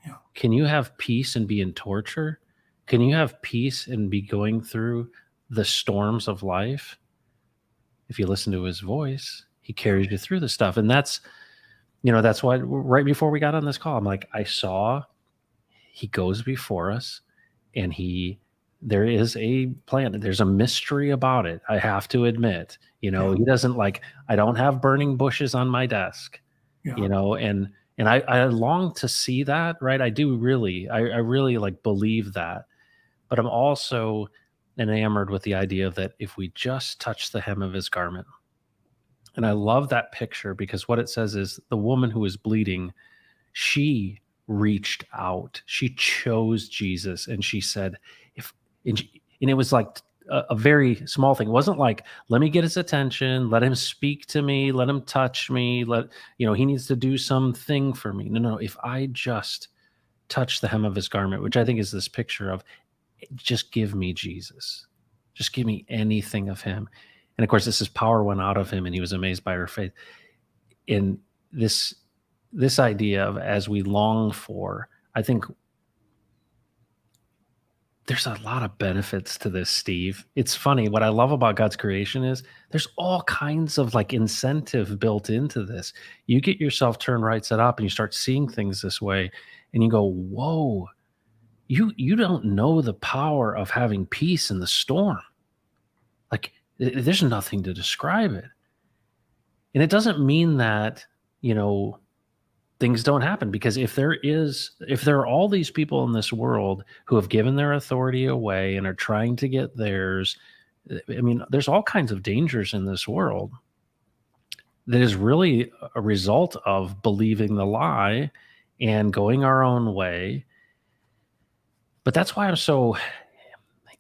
Yeah. Can you have peace and be in torture? Can you have peace and be going through the storms of life? If you listen to his voice, he carries you through the stuff. And that's why right before we got on this call, I'm like, I saw he goes before us, and there is a plan. There's a mystery about it. I have to admit, he doesn't I don't have burning bushes on my desk, and I long to see that, right? I do really, I really believe that, but I'm also enamored with the idea that if we just touch the hem of his garment, and I love that picture, because what it says is the woman who is bleeding, she reached out. She chose Jesus, and she said, if and it was like a very small thing. It wasn't like, let me get his attention, let him speak to me, let him touch me, he needs to do something for me. No, no, if I just touch the hem of his garment, which I think is this picture of, just give me Jesus. Just give me anything of him. And of course, his power went out of him, and he was amazed by her faith. In this idea of, as we long for, I think there's a lot of benefits to this, Steve. It's funny. What I love about God's creation is there's all kinds of like incentive built into this. You get yourself turned right side up and you start seeing things this way, and you go, whoa, you don't know the power of having peace in the storm. Like, there's nothing to describe it. And it doesn't mean that, things don't happen, because if there are all these people in this world who have given their authority away and are trying to get theirs, I mean, there's all kinds of dangers in this world that is really a result of believing the lie and going our own way. But that's why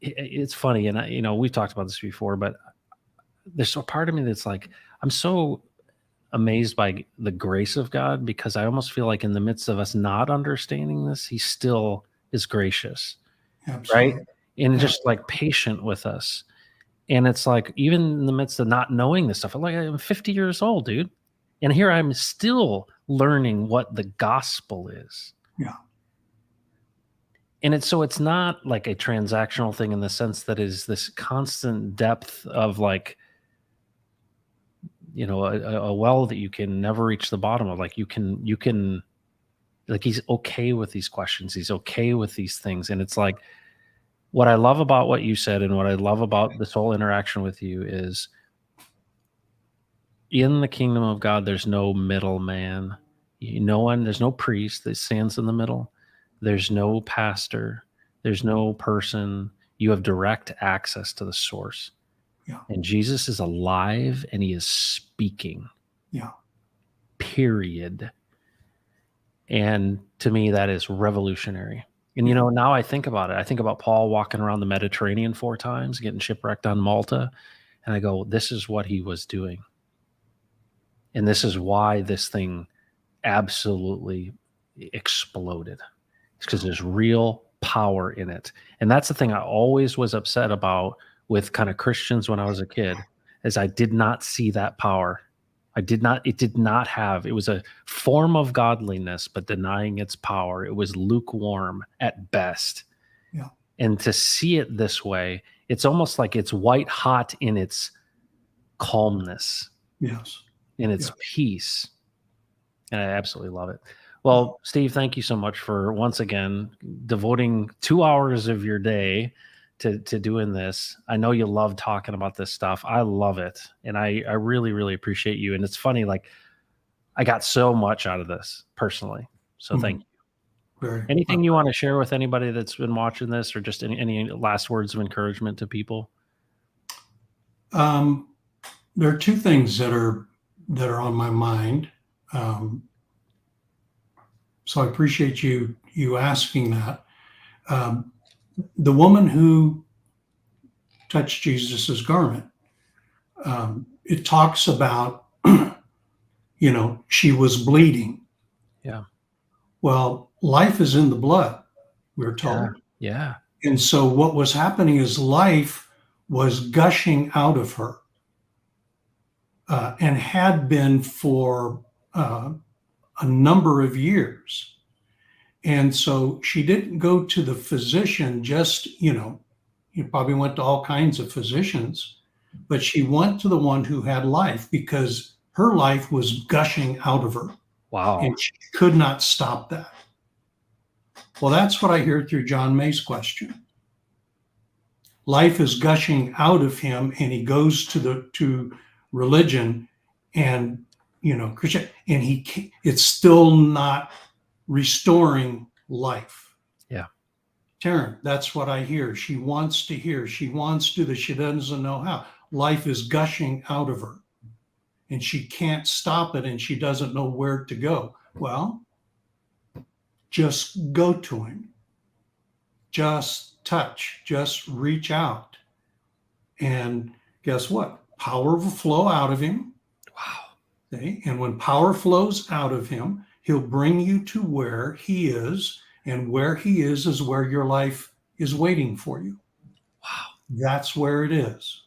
it's funny. And we've talked about this before, but there's a part of me that's like, I'm so amazed by the grace of God, because I almost feel like in the midst of us not understanding this, he still is gracious. Absolutely. Right? And just like patient with us. And it's like, even in the midst of not knowing this stuff, I'm 50 years old, dude. And here I'm still learning what the gospel is. Yeah. And it's not like a transactional thing in the sense that is this constant depth of like, a well that you can never reach the bottom of. Like you can, like, he's okay with these questions. He's okay with these things. And it's like, what I love about what you said and what I love about this whole interaction with you is, in the kingdom of God, there's no middleman. There's no priest that stands in the middle. There's no pastor. There's no person. You have direct access to the source. Yeah. And Jesus is alive and he is speaking. Yeah. Period. And to me, that is revolutionary. And, now I think about it. I think about Paul walking around the Mediterranean 4 times, getting shipwrecked on Malta. And I go, this is what he was doing. And this is why this thing absolutely exploded. It's because there's real power in it. And that's the thing I always was upset about with kind of Christians when I was a kid, is I did not see that power. It did not have, it was a form of godliness, but denying its power. It was lukewarm at best. Yeah. And to see it this way, it's almost like it's white hot in its calmness. Yes. In its peace. And I absolutely love it. Well, Steve, thank you so much for once again devoting 2 hours of your day to doing this. I know you love talking about this stuff. I love it. And I really, really appreciate you. And it's funny, like, I got so much out of this personally. So thank you. Anything you want to share with anybody that's been watching this, or just any last words of encouragement to people? There are 2 things that are on my mind. So I appreciate you asking that. The woman who touched Jesus's garment, it talks about, she was bleeding. Yeah. Well, life is in the blood, we're told. Yeah. And so what was happening is life was gushing out of her, and had been for a number of years. And so she didn't go to the physician, just, you probably went to all kinds of physicians, but she went to the one who had life, because her life was gushing out of her. Wow. And she could not stop that. Well, that's what I hear through John May's question. Life is gushing out of him, and he goes to religion and, Christian, and it's still not restoring life. Yeah. Taryn, that's what I hear. She wants to hear. She wants to, she doesn't know how. Life is gushing out of her, and she can't stop it, and she doesn't know where to go. Well, Just go to him. Just touch, just reach out. And guess what? Power will flow out of him. Wow. Okay? And when power flows out of him, he'll bring you to where he is. And where he is where your life is waiting for you. Wow. That's where it is.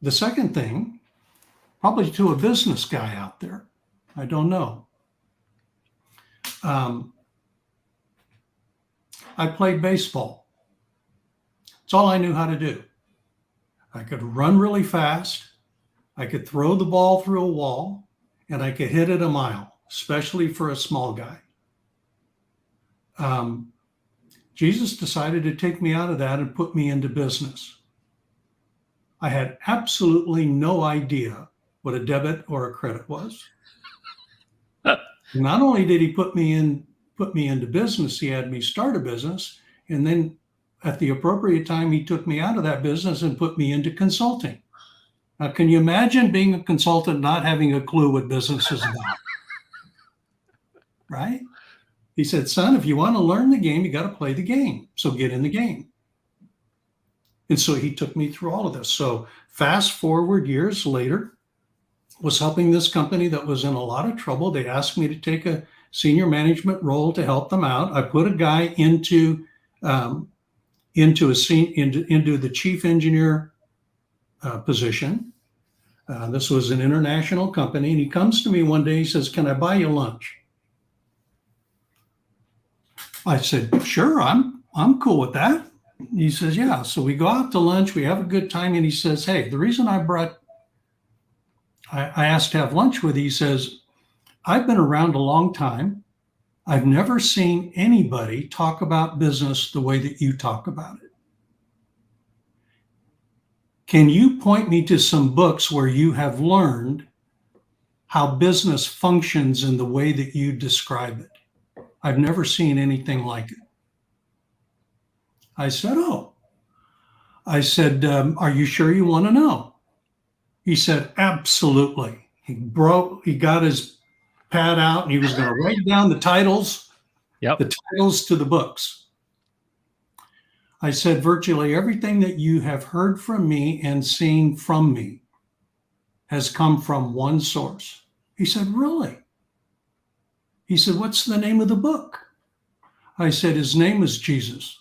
The second thing, probably to a business guy out there, I don't know. I played baseball. It's all I knew how to do. I could run really fast. I could throw the ball through a wall, and I could hit it a mile, especially for a small guy. Jesus decided to take me out of that and put me into business. I had absolutely no idea what a debit or a credit was. Not only did he put me into business, he had me start a business, and then at the appropriate time, he took me out of that business and put me into consulting. Now, can you imagine being a consultant not having a clue what business is about? Right? He said, son, if you want to learn the game, you got to play the game. So get in the game. And so he took me through all of this. So fast forward years later, was helping this company that was in a lot of trouble. They asked me to take a senior management role to help them out. I put a guy into the chief engineer position. This was an international company, and he comes to me one day. He says, "Can I buy you lunch?" I said, "Sure, I'm cool with that." He says, "Yeah." So we go out to lunch. We have a good time, and he says, "Hey, the reason I asked to have lunch with you," he says, "I've been around a long time. I've never seen anybody talk about business the way that you talk about it. Can you point me to some books where you have learned how business functions in the way that you describe it? I've never seen anything like it." I said, "Oh." I said, "Are you sure you want to know?" He said, "Absolutely." He got his pad out, and he was going to write down the titles to the books. I said, "Virtually everything that you have heard from me and seen from me has come from one source." He said, "Really?" He said, "What's the name of the book?" I said, "His name is Jesus.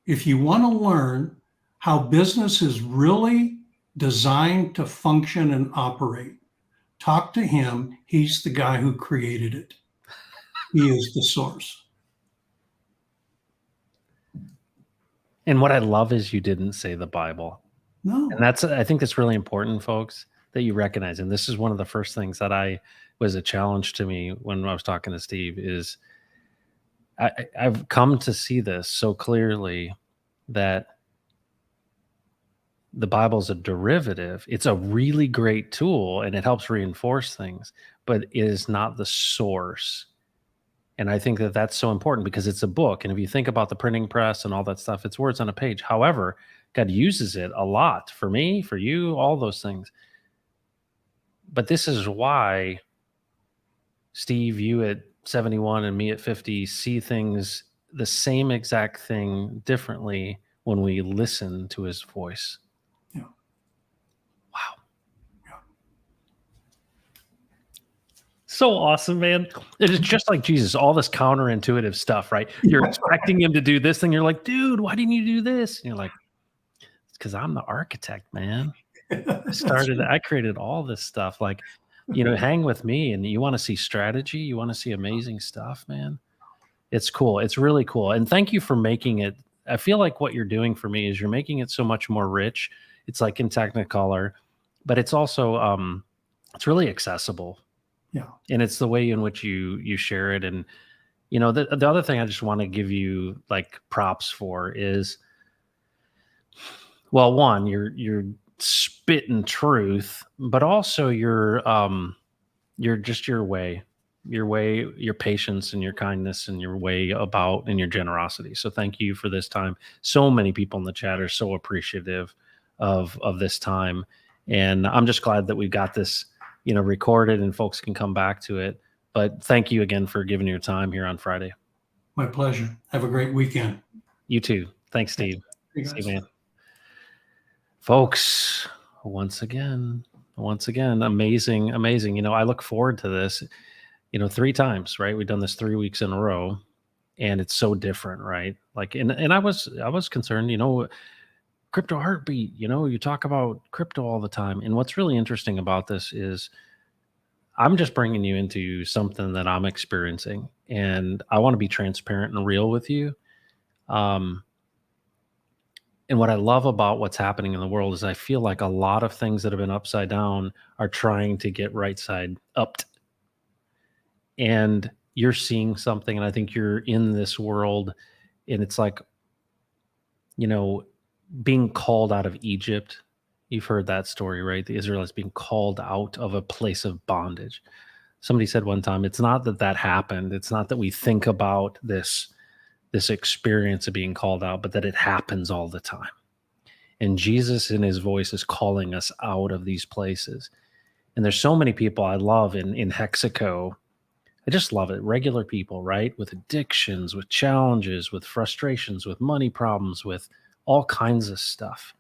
If you want to learn how business is really designed to function and operate, talk to him. He's the guy who created it. He is the source." And what I love is you didn't say the Bible. No. And I think that's really important, folks, that you recognize. And this is one of the first things that was a challenge to me when I was talking to Steve is I've come to see this so clearly that the Bible's a derivative. It's a really great tool and it helps reinforce things, but it is not the source. And I think that that's so important because it's a book. And if you think about the printing press and all that stuff, it's words on a page. However, God uses it a lot for me, for you, all those things. But this is why Steve, you at 71 and me at 50 see things the same exact thing differently when we listen to his voice. Yeah. Wow. Yeah. So awesome, man. It is just like Jesus, all this counterintuitive stuff, right? You're expecting him to do this thing. You're like, dude, why didn't you do this? And you're like, it's because I'm the architect, man. I created all this stuff. Like, hang with me and you want to see strategy. You want to see amazing stuff, man. It's cool. It's really cool. And thank you for making it. I feel like what you're doing for me is you're making it so much more rich. It's like in Technicolor, but it's also, it's really accessible. Yeah. And it's the way in which you share it. And, the other thing I just want to give you like props for is, well, one, you're spitting truth, but also you're just your way, your patience and your kindness and your way about and your generosity. So thank you for this time. So many people in the chat are so appreciative of this time. And I'm just glad that we've got this, recorded and folks can come back to it. But thank you again for giving your time here on Friday. My pleasure. Have a great weekend. You too. Thanks, Steve. You See guys. you, man. Folks, once again, amazing. I look forward to this, 3 times, right? We've done this 3 weeks in a row, and it's so different, right? Like, and I was concerned, crypto heartbeat, you talk about crypto all the time. And what's really interesting about this is I'm just bringing you into something that I'm experiencing, and I want to be transparent and real with you. Um, and what I love about what's happening in the world is I feel like a lot of things that have been upside down are trying to get right side upped. And you're seeing something, and I think you're in this world, and it's like, you know, being called out of Egypt. You've heard that story, right? The Israelites being called out of a place of bondage. Somebody said one time, it's not that that happened. It's not that we think about this experience of being called out, but that it happens all the time. And Jesus in his voice is calling us out of these places. And there's so many people I love in Hexico. I just love it. Regular people, right? With addictions, with challenges, with frustrations, with money problems, with all kinds of stuff.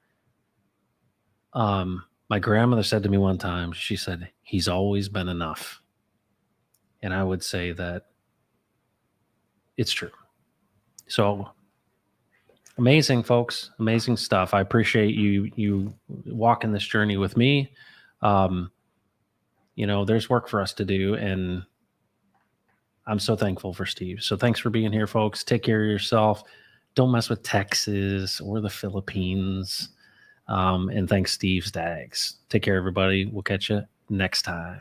My grandmother said to me one time, she said, he's always been enough. And I would say that it's true. So amazing, folks. Amazing stuff. I appreciate you walking this journey with me. There's work for us to do, and I'm so thankful for Steve. So thanks for being here, folks. Take care of yourself. Don't mess with Texas or the Philippines. And thanks, Steve Staggs. Take care, everybody. We'll catch you next time.